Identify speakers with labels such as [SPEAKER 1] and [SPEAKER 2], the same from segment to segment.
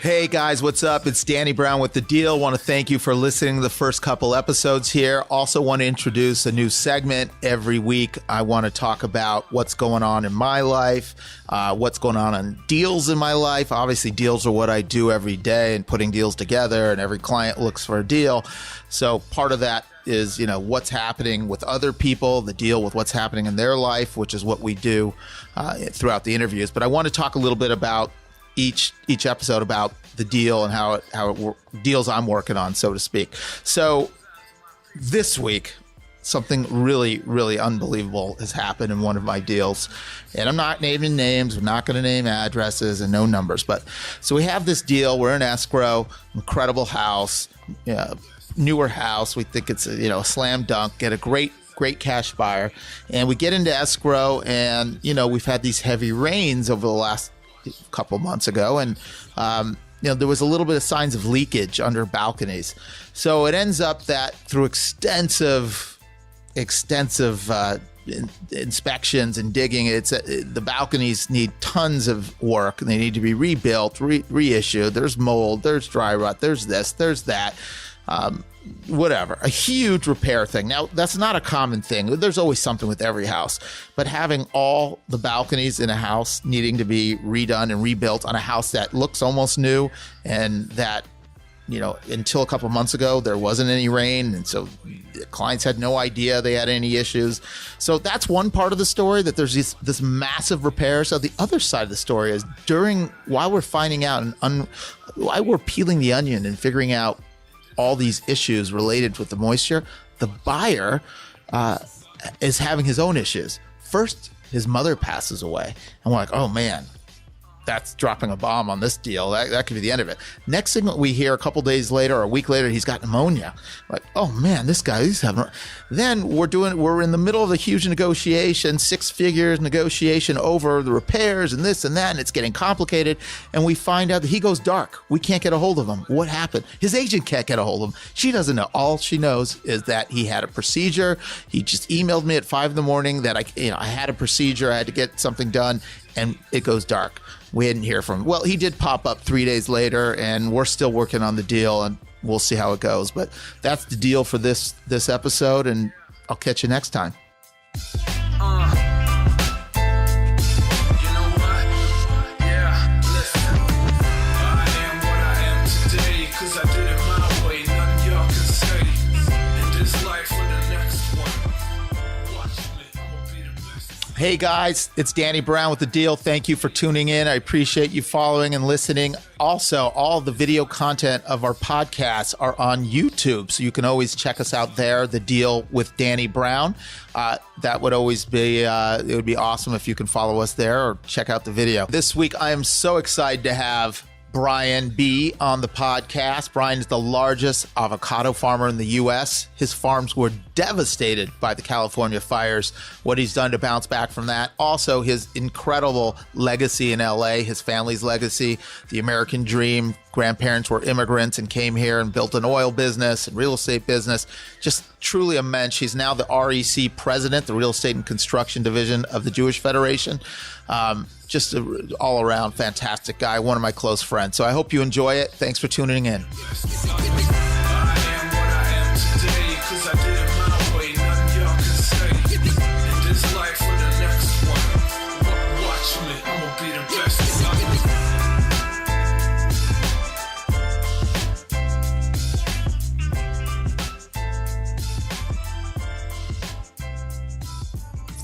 [SPEAKER 1] Hey guys, what's up? It's Danny Brown with The Deal. Want to thank you for listening to the first couple episodes here. Also want to introduce a new segment every week. I want to talk about what's going on in my life, what's going on in deals in my life. Obviously, deals are what I do every day and putting deals together, and every client looks for a deal. So part of that is, what's happening with other people, the deal with what's happening in their life, which is what we do throughout the interviews. But I want to talk a little bit about each episode about the deal and how it deals I'm working on, so to speak. So this week, something really, really unbelievable has happened in one of my deals. And I'm not naming names. I'm not going to name addresses and no numbers. But so we have this deal. We're in escrow, incredible house, newer house. We think it's a slam dunk, get a great cash buyer. And we get into escrow and, we've had these heavy rains over the last couple months ago, and there was a little bit of signs of leakage under balconies. So it ends up that through extensive inspections and digging, the balconies need tons of work, and they need to be rebuilt, reissued. There's mold, there's dry rot, there's this, there's that. Whatever, a huge repair thing. Now, that's not a common thing. There's always something with every house, but having all the balconies in a house needing to be redone and rebuilt on a house that looks almost new, and that, until a couple months ago, there wasn't any rain. And so the clients had no idea they had any issues. So that's one part of the story, that there's this massive repair. So the other side of the story is while we're finding out and while we're peeling the onion and figuring out all these issues related with the moisture, the buyer is having his own issues. First, his mother passes away, and we're like, oh man, that's dropping a bomb on this deal. That could be the end of it. Next thing we hear, a couple days later or a week later, he's got pneumonia. Like, oh man, this guy, he's having. Then we're in the middle of a huge negotiation, 6 figures negotiation over the repairs and this and that, and it's getting complicated. And we find out that he goes dark. We can't get a hold of him. What happened? His agent can't get a hold of him. She doesn't know. All she knows is that he had a procedure. He just emailed me at 5 a.m. that I had a procedure. I had to get something done, and it goes dark. We didn't hear from him. Well, he did pop up 3 days later, and we're still working on the deal, and we'll see how it goes. But that's the deal for this episode, and I'll catch you next time. Hey guys, it's Danny Brown with The Deal. Thank you for tuning in. I appreciate you following and listening. Also, all the video content of our podcasts are on YouTube, so you can always check us out there, The Deal with Danny Brown. That would always be, it would be awesome if you can follow us there or check out the video. This week, I am so excited to have Bryan B on the podcast. Bryan is the largest avocado farmer in the U.S. His farms were devastated by the California fires. What he's done to bounce back from that. Also, his incredible legacy in L.A., his family's legacy, the American dream. Grandparents were immigrants and came here and built an oil business and real estate business. Just truly a mensch. He's now the REC president, the Real Estate and Construction Division of the Jewish Federation. Just an all-around fantastic guy, one of my close friends. So I hope you enjoy it. Thanks for tuning in.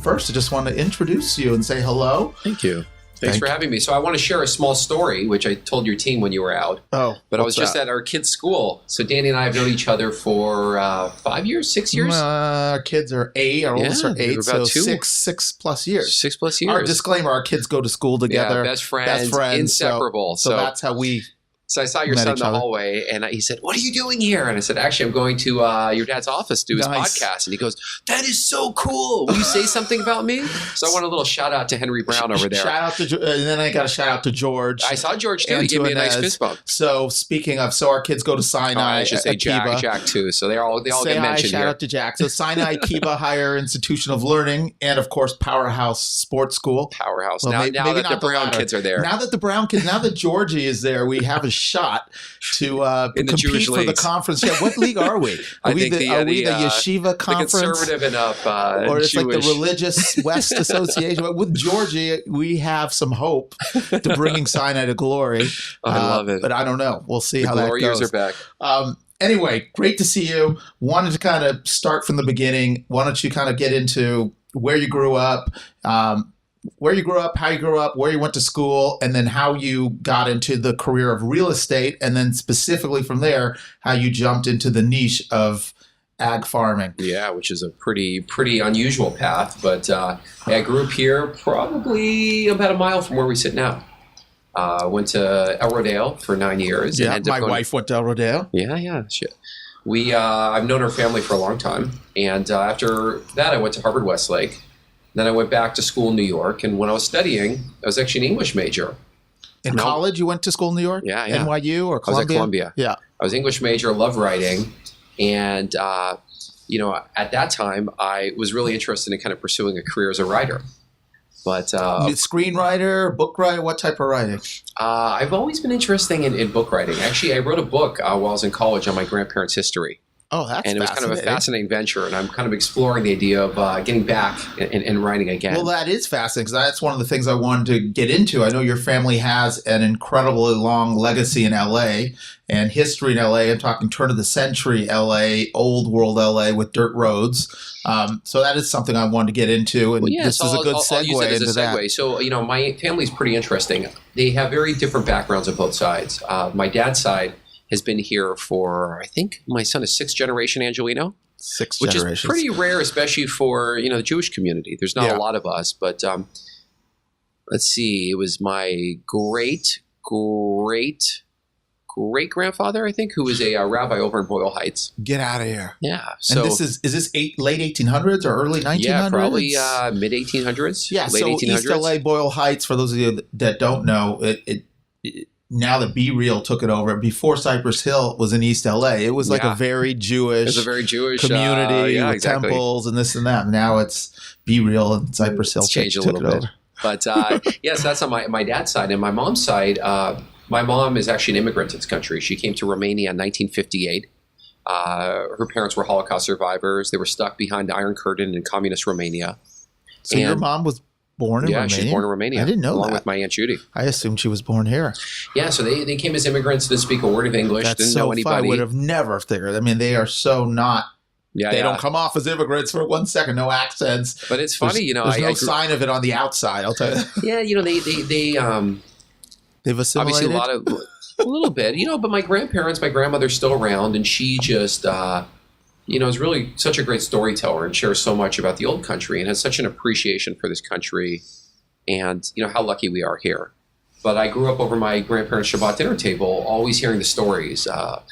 [SPEAKER 1] First, I just want to introduce you and say hello.
[SPEAKER 2] Thank you. Thanks for having me. So I want to share a small story, which I told your team when you were out.
[SPEAKER 1] Oh,
[SPEAKER 2] but I was just at our kids' school. So Danny and I have known each other for 5 years, 6 years.
[SPEAKER 1] Our kids are 8. Our oldest are 8, so 6 plus years.
[SPEAKER 2] 6+ years.
[SPEAKER 1] Our disclaimer: our kids go to school together.
[SPEAKER 2] Yeah, best friends, inseparable.
[SPEAKER 1] So that's how we.
[SPEAKER 2] So I saw your son in the hallway, and he said, "What are you doing here?" And I said, "Actually, I'm going to your dad's office to do his podcast." And he goes, "That is so cool. Will you say something about me?" So I want a little shout out to Henry Brown over there.
[SPEAKER 1] Shout out to, and then I got a shout out to George.
[SPEAKER 2] I saw George too. He gave me a nice fist bump.
[SPEAKER 1] So speaking of, our kids go to Sinai.
[SPEAKER 2] I should say Jack too. So they all get mentioned
[SPEAKER 1] Shout out to Jack. So Sinai Kiva Higher Institution of Learning, and of course Powerhouse Sports School.
[SPEAKER 2] Powerhouse. Well, now that the Brown kids are there.
[SPEAKER 1] Now that Georgie is there, we have a shot to
[SPEAKER 2] in the
[SPEAKER 1] compete
[SPEAKER 2] Jewish
[SPEAKER 1] for the
[SPEAKER 2] leagues.
[SPEAKER 1] conference. Yeah, what league are we? Are we the Yeshiva Conference?
[SPEAKER 2] The conservative enough
[SPEAKER 1] or it's
[SPEAKER 2] Jewish.
[SPEAKER 1] like the Religious West Association. With Georgia, we have some hope to bringing Sinai to glory.
[SPEAKER 2] I love it.
[SPEAKER 1] But I don't know. We'll see how that goes.
[SPEAKER 2] The glory years are back.
[SPEAKER 1] Anyway, great to see you. Wanted to kind of start from the beginning. Why don't you kind of get into where you grew up, how you grew up, where you went to school, and then how you got into the career of real estate, and then specifically from there, how you jumped into the niche of ag farming.
[SPEAKER 2] Yeah, which is a pretty unusual path. But I grew up here probably about a mile from where we sit now. Went to El Rodeo for 9 years.
[SPEAKER 1] Yeah, my wife went to El Rodeo.
[SPEAKER 2] Yeah. Shit. I've known her family for a long time. And after that, I went to Harvard Westlake. Then I went back to school in New York. And when I was studying, I was actually an English major.
[SPEAKER 1] In college, you went to school in New York?
[SPEAKER 2] Yeah.
[SPEAKER 1] NYU or Columbia?
[SPEAKER 2] I was at Columbia.
[SPEAKER 1] Yeah.
[SPEAKER 2] I was English major, loved writing. And, at that time, I was really interested in kind of pursuing a career as a writer. But
[SPEAKER 1] screenwriter, book writer, what type of writing?
[SPEAKER 2] I've always been interested in book writing. Actually, I wrote a book while I was in college on my grandparents' history.
[SPEAKER 1] Oh, that's
[SPEAKER 2] And it was kind of a fascinating venture, and I'm kind of exploring the idea of getting back and writing again.
[SPEAKER 1] Well, that is fascinating, because that's one of the things I wanted to get into. I know your family has an incredibly long legacy in L.A. and history in L.A. I'm talking turn of the century L.A., old world L.A. with dirt roads. So that is something I wanted to get into, and this is a good segue
[SPEAKER 2] I'll use it as
[SPEAKER 1] into
[SPEAKER 2] a segue.
[SPEAKER 1] that.
[SPEAKER 2] So, my family's pretty interesting. They have very different backgrounds on both sides. My dad's side has been here for, I think my son is sixth generation Angelino. Which is pretty rare, especially for, the Jewish community. There's not a lot of us, but let's see. It was my great-grandfather, I think, who was a rabbi over in Boyle Heights.
[SPEAKER 1] Get out of here.
[SPEAKER 2] Yeah.
[SPEAKER 1] So, and is this late 1800s or early 1900s?
[SPEAKER 2] Yeah, probably mid-1800s.
[SPEAKER 1] Yeah,
[SPEAKER 2] late
[SPEAKER 1] so
[SPEAKER 2] 1800s.
[SPEAKER 1] East LA, Boyle Heights, for those of you that don't know, it now that Be Real took it over, before Cypress Hill was in East LA, it was like a very Jewish, community with temples and this and that. Now it's Be Real and Cypress Hill
[SPEAKER 2] changed a little bit. But yes, that's on my dad's side. And my mom's side, my mom is actually an immigrant to this country. She came to Romania in 1958. Her parents were Holocaust survivors. They were stuck behind the Iron Curtain in communist Romania.
[SPEAKER 1] So your mom was born in Romania? Yeah, she was born in Romania. I didn't know
[SPEAKER 2] along with my Aunt Judy.
[SPEAKER 1] I assumed she was born here.
[SPEAKER 2] Yeah, so they came as immigrants, didn't speak a word of English, didn't know anybody.
[SPEAKER 1] I would have never figured. I mean, they are so not... they don't come off as immigrants for 1 second, no accents.
[SPEAKER 2] But it's funny,
[SPEAKER 1] there's no sign of it on the outside, I'll tell you.
[SPEAKER 2] Yeah,
[SPEAKER 1] they've assimilated?
[SPEAKER 2] Obviously a little bit, but my grandmother's still around, and she just... is really such a great storyteller and shares so much about the old country and has such an appreciation for this country and, how lucky we are here. But I grew up over my grandparents' Shabbat dinner table, always hearing the stories of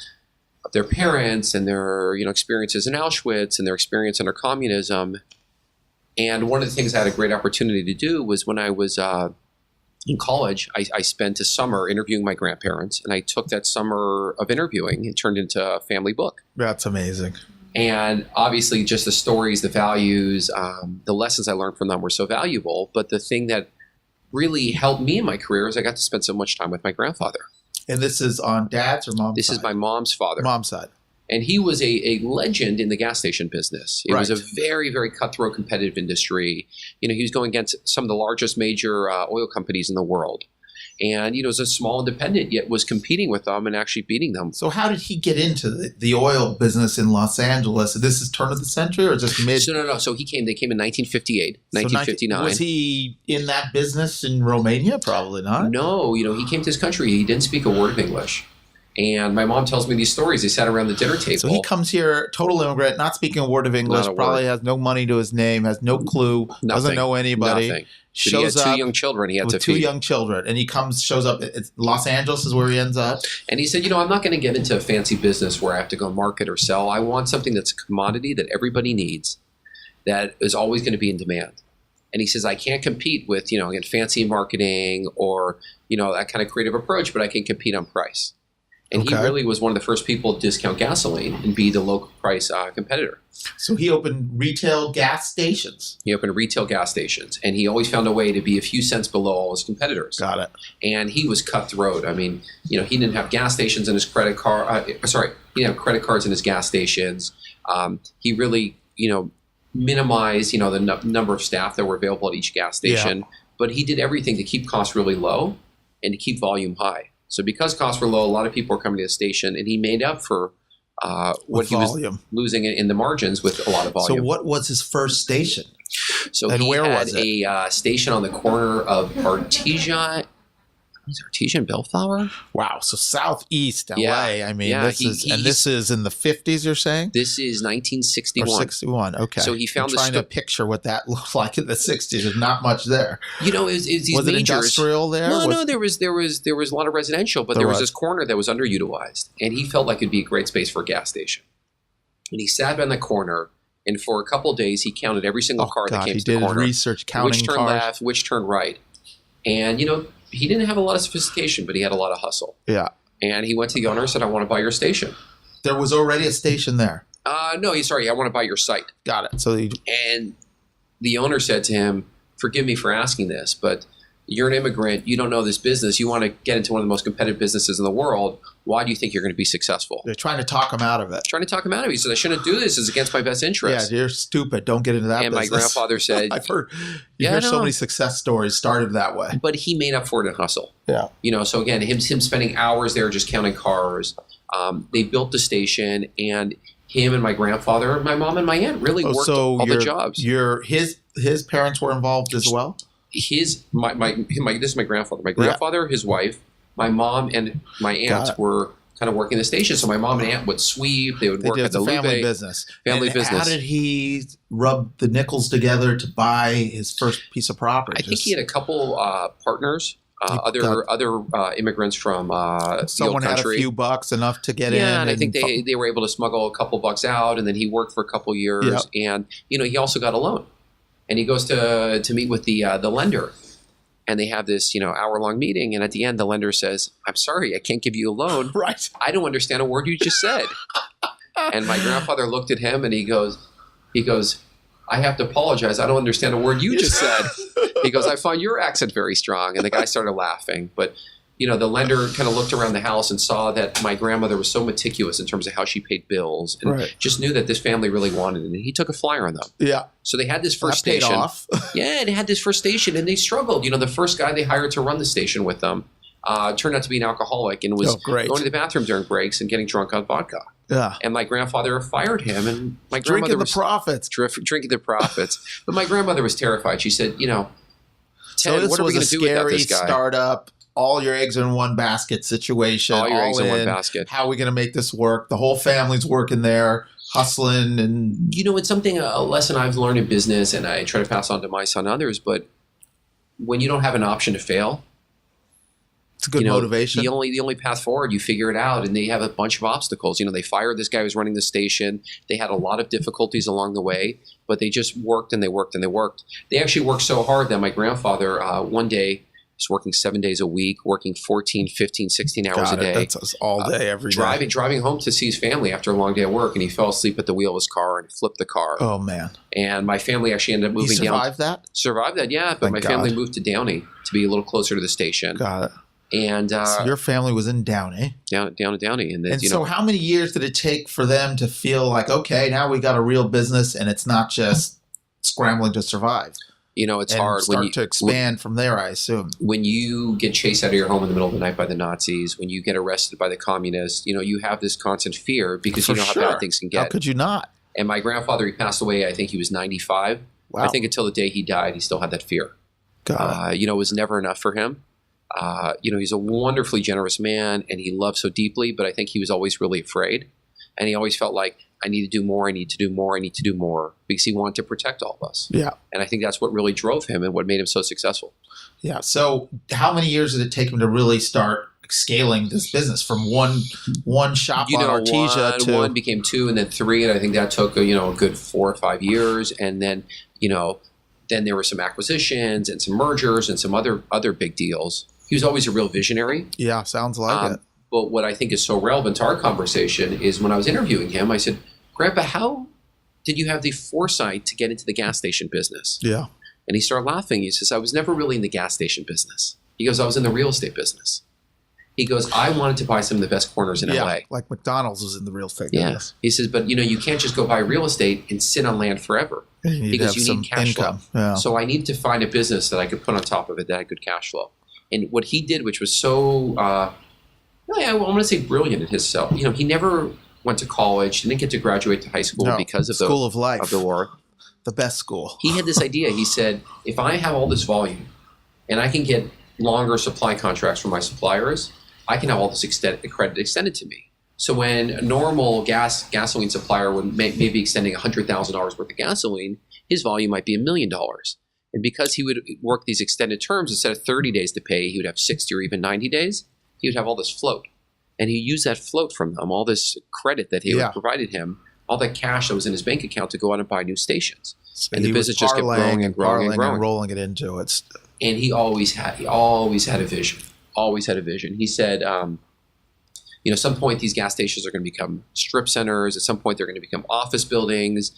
[SPEAKER 2] their parents and their, experiences in Auschwitz and their experience under communism. And one of the things I had a great opportunity to do was when I was in college, I spent a summer interviewing my grandparents, and I took that summer of interviewing and turned into a family book.
[SPEAKER 1] That's amazing.
[SPEAKER 2] And obviously just the stories, the values, the lessons I learned from them were so valuable. But the thing that really helped me in my career is I got to spend so much time with my grandfather. And
[SPEAKER 1] this is on dad's or mom's side?
[SPEAKER 2] This is my mom's father.
[SPEAKER 1] Mom's side.
[SPEAKER 2] And he was a legend in the gas station business. It was a very, very cutthroat competitive industry. He was going against some of the largest major oil companies in the world. And, was a small independent, yet was competing with them and actually beating them.
[SPEAKER 1] So how did he get into the oil business in Los Angeles? This is turn of the century or just mid?
[SPEAKER 2] No. So they came in 1958, 1959.
[SPEAKER 1] Was he in that business in Romania? Probably not.
[SPEAKER 2] No, he came to this country. He didn't speak a word of English. And my mom tells me these stories. They sat around the dinner table.
[SPEAKER 1] So he comes here, total immigrant, not speaking a word of English, probably has no money to his name, has no clue, doesn't know anybody.
[SPEAKER 2] Nothing.
[SPEAKER 1] Shows
[SPEAKER 2] up
[SPEAKER 1] two
[SPEAKER 2] young children he had
[SPEAKER 1] with
[SPEAKER 2] to
[SPEAKER 1] two
[SPEAKER 2] feed.
[SPEAKER 1] young children. And he shows up, Los Angeles is where he ends up.
[SPEAKER 2] And he said, I'm not going to get into a fancy business where I have to go market or sell. I want something that's a commodity that everybody needs, that is always going to be in demand. And he says, I can't compete with, again, fancy marketing or, that kind of creative approach, but I can compete on price. And he really was one of the first people to discount gasoline and be the local price competitor.
[SPEAKER 1] So he opened retail gas stations.
[SPEAKER 2] He opened retail gas stations, and he always found a way to be a few cents below all his competitors.
[SPEAKER 1] Got it.
[SPEAKER 2] And he was cutthroat. I mean, he didn't have gas stations in his credit card. He didn't have credit cards in his gas stations. He really, minimized, the number of staff that were available at each gas station. Yeah. But he did everything to keep costs really low and to keep volume high. So because costs were low, a lot of people were coming to the station, and he made up for what he was losing in the margins with a lot of volume.
[SPEAKER 1] So what was his first station?
[SPEAKER 2] So and he had a station on the corner of Artesia and Bellflower.
[SPEAKER 1] Wow. So southeast LA. Yeah. I mean, this is in the 50s, you're saying?
[SPEAKER 2] This is 1961.
[SPEAKER 1] Or 61. Okay.
[SPEAKER 2] So he found
[SPEAKER 1] trying to picture what that looked like in the 60s. There's not much there.
[SPEAKER 2] Was
[SPEAKER 1] it industrial there?
[SPEAKER 2] No, there was a lot of residential, but there was this corner that was underutilized, and he felt like it'd be a great space for a gas station. And he sat on the corner, and for a couple of days, he counted every single car that came to the corner.
[SPEAKER 1] He did research, counting
[SPEAKER 2] which turned
[SPEAKER 1] cars.
[SPEAKER 2] Left, which turned right. And, he didn't have a lot of sophistication, but he had a lot of hustle.
[SPEAKER 1] Yeah.
[SPEAKER 2] And he went to the owner and said, I want to buy your station.
[SPEAKER 1] There was already a station there.
[SPEAKER 2] No, I want to buy your site.
[SPEAKER 1] Got it.
[SPEAKER 2] And the owner said to him, forgive me for asking this, but you're an immigrant. You don't know this business. You want to get into one of the most competitive businesses in the world. Why do you think you're going to be successful?
[SPEAKER 1] They're trying to talk him out of it.
[SPEAKER 2] He said, I shouldn't do this. It's against my best interest.
[SPEAKER 1] Yeah, you're stupid. Don't get into that business.
[SPEAKER 2] And my grandfather said...
[SPEAKER 1] I've heard so many success stories started that way.
[SPEAKER 2] But he made up for it in hustle.
[SPEAKER 1] Yeah.
[SPEAKER 2] So again, him spending hours there just counting cars. They built the station, and him and my grandfather, my mom and my aunt really worked all the jobs.
[SPEAKER 1] His parents were involved as well?
[SPEAKER 2] This is my grandfather. My grandfather, his wife, my mom, and my aunt were kind of working the station. So my mom and aunt would sweep. They would work at the
[SPEAKER 1] family business.
[SPEAKER 2] Business.
[SPEAKER 1] How did he rub the nickels together to buy his first piece of property?
[SPEAKER 2] I think he had a couple partners, other immigrants from
[SPEAKER 1] someone
[SPEAKER 2] the old country.
[SPEAKER 1] Had a few bucks, enough to get in.
[SPEAKER 2] Yeah, and I think they were able to smuggle a couple bucks out, and then he worked for a couple years, and he also got a loan. And he goes to meet with the lender, and they have this hour-long meeting. And at the end, the lender says, "I'm sorry, I can't give you a loan.
[SPEAKER 1] Right?
[SPEAKER 2] I don't understand a word you just said." And my grandfather looked at him, and he goes, "I have to apologize. I don't understand a word you just said." He goes, "I find your accent very strong." And the guy started laughing, but. The lender kind of looked around the house and saw that my grandmother was so meticulous in terms of how she paid bills, and just knew that this family really wanted it. And he took a flyer on them.
[SPEAKER 1] Yeah.
[SPEAKER 2] So they had this first station.
[SPEAKER 1] Paid off.
[SPEAKER 2] Yeah, they had this first station, and they struggled. The first guy they hired to run the station with them turned out to be an alcoholic and was going to the bathroom during breaks and getting drunk on vodka.
[SPEAKER 1] Yeah.
[SPEAKER 2] And my grandfather fired him, and my grandmother was drinking the profits. But my grandmother was terrified. She said, Ted, what are we going to do without this guy?
[SPEAKER 1] Startup. All your eggs in one basket situation.
[SPEAKER 2] All your eggs in one basket.
[SPEAKER 1] How are we going to make this work? The whole family's working there, hustling. And
[SPEAKER 2] it's a lesson I've learned in business, and I try to pass on to my son and others. But when you don't have an option to fail,
[SPEAKER 1] it's a good motivation.
[SPEAKER 2] The only path forward, you figure it out, and they have a bunch of obstacles. They fired this guy who was running the station. They had a lot of difficulties along the way, but they just worked and they worked and they worked. They actually worked so hard that my grandfather one day, working 7 days a week, working 14, 15, 16 hours a day.
[SPEAKER 1] That's all day, every day.
[SPEAKER 2] Driving home to see his family after a long day at work, and he fell asleep at the wheel of his car and flipped the car.
[SPEAKER 1] Oh, man.
[SPEAKER 2] And my family actually ended up moving down. Survived that, yeah. But my family moved to Downey to be a little closer to the station.
[SPEAKER 1] Got it.
[SPEAKER 2] And
[SPEAKER 1] so your family was in Downey?
[SPEAKER 2] Down in Downey. And
[SPEAKER 1] so how many years did it take for them to feel like, okay, now we got a real business and it's not just scrambling to survive?
[SPEAKER 2] It's
[SPEAKER 1] and
[SPEAKER 2] hard.
[SPEAKER 1] Start to expand from there, I assume.
[SPEAKER 2] When you get chased out of your home in the middle of the night by the Nazis, when you get arrested by the communists, you have this constant fear because you know how bad things can get.
[SPEAKER 1] How could you not?
[SPEAKER 2] And my grandfather, he passed away, I think he was 95. Wow. I think until the day he died, he still had that fear. It was never enough for him. He's a wonderfully generous man, and he loved so deeply, but I think he was always really afraid. And he always felt like, I need to do more, I need to do more, I need to do more, because he wanted to protect all of us.
[SPEAKER 1] Yeah.
[SPEAKER 2] And I think that's what really drove him and what made him so successful.
[SPEAKER 1] Yeah. So how many years did it take him to really start scaling this business from one shop on Artesia to
[SPEAKER 2] one became two and then three, and I think that took a good 4 or 5 years, and then then there were some acquisitions and some mergers and some other big deals. He was always a real visionary.
[SPEAKER 1] Yeah, sounds like it.
[SPEAKER 2] But what I think is so relevant to our conversation is when I was interviewing him, I said, Grandpa, how did you have the foresight to get into the gas station business?
[SPEAKER 1] Yeah.
[SPEAKER 2] And he started laughing. He says, I was never really in the gas station business. He goes, I was in the real estate business. He goes, I wanted to buy some of the best corners in LA.
[SPEAKER 1] Like McDonald's was in the real estate
[SPEAKER 2] business.
[SPEAKER 1] business.
[SPEAKER 2] He says, but you can't just go buy real estate and sit on land forever. Because you need cash flow. Yeah. So I needed to find a business that I could put on top of it that had good cash flow. And what he did, which was so, I want to say brilliant in his self. He never went to college. He didn't get to graduate to high school because of
[SPEAKER 1] School of Life.
[SPEAKER 2] Of the war.
[SPEAKER 1] The best school.
[SPEAKER 2] He had this idea. He said, if I have all this volume and I can get longer supply contracts from my suppliers, I can have all this credit extended to me. So when a normal gasoline supplier would maybe extending $100,000 worth of gasoline, his volume might be $1 million. And because he would work these extended terms, instead of 30 days to pay, he would have 60 or even 90 days. He would have all this float. And he used that float from them, all this credit that he had provided him, all that cash that was in his bank account to go out and buy new stations.
[SPEAKER 1] So
[SPEAKER 2] and the business just kept growing and growing and growing.
[SPEAKER 1] And rolling it into it.
[SPEAKER 2] And he always had a vision. Always had a vision. He said, at some point these gas stations are going to become strip centers. At some point they're going to become office buildings,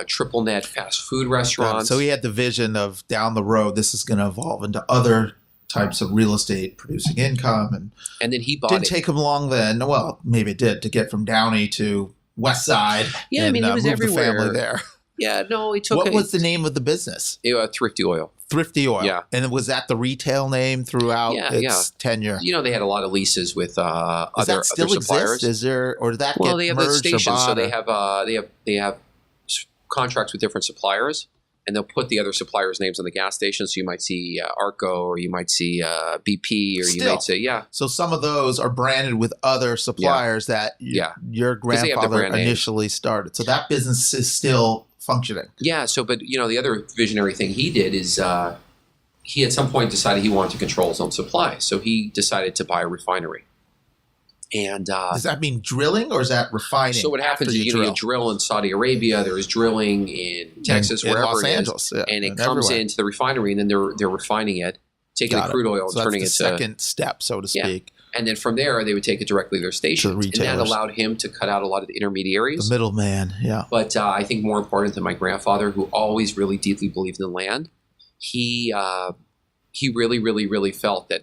[SPEAKER 2] triple net fast food restaurants.
[SPEAKER 1] So he had the vision of down the road, this is going to evolve into other types of real estate producing income.
[SPEAKER 2] And then he bought
[SPEAKER 1] Didn't take him long then. Well, maybe it did to get from Downey to West Side.
[SPEAKER 2] Yeah, he was everywhere.
[SPEAKER 1] The family there.
[SPEAKER 2] Yeah, no, he took
[SPEAKER 1] What was the name of the business?
[SPEAKER 2] Thrifty Oil.
[SPEAKER 1] Thrifty Oil.
[SPEAKER 2] Yeah.
[SPEAKER 1] And was that the retail name throughout its tenure?
[SPEAKER 2] They had a lot of leases with other
[SPEAKER 1] still
[SPEAKER 2] suppliers.
[SPEAKER 1] Exist? Is there, or did that
[SPEAKER 2] well,
[SPEAKER 1] get
[SPEAKER 2] they have
[SPEAKER 1] merged
[SPEAKER 2] the stations,
[SPEAKER 1] or
[SPEAKER 2] so they have contracts with different suppliers, and they'll put the other suppliers' names on the gas station. So you might see Arco, or you might see BP, or you might say So
[SPEAKER 1] some of those are branded with other suppliers that your grandfather initially started. So that business is still functioning.
[SPEAKER 2] Yeah. So, but the other visionary thing he did is he at some point decided he wanted to control his own supply. So he decided to buy a refinery. And
[SPEAKER 1] does that mean drilling or is that refining?
[SPEAKER 2] So what happens is you drill in Saudi Arabia, there is drilling in Texas, wherever
[SPEAKER 1] Los
[SPEAKER 2] it is,
[SPEAKER 1] Angeles,
[SPEAKER 2] and it comes into the refinery, and then they're refining it, taking the crude oil and turning it to
[SPEAKER 1] second step, so to speak.
[SPEAKER 2] And then from there, they would take it directly to their stations, and that allowed him to cut out a lot of the intermediaries,
[SPEAKER 1] the middleman. Yeah.
[SPEAKER 2] But I think more important than my grandfather, who always really deeply believed in land, he really, really, really felt that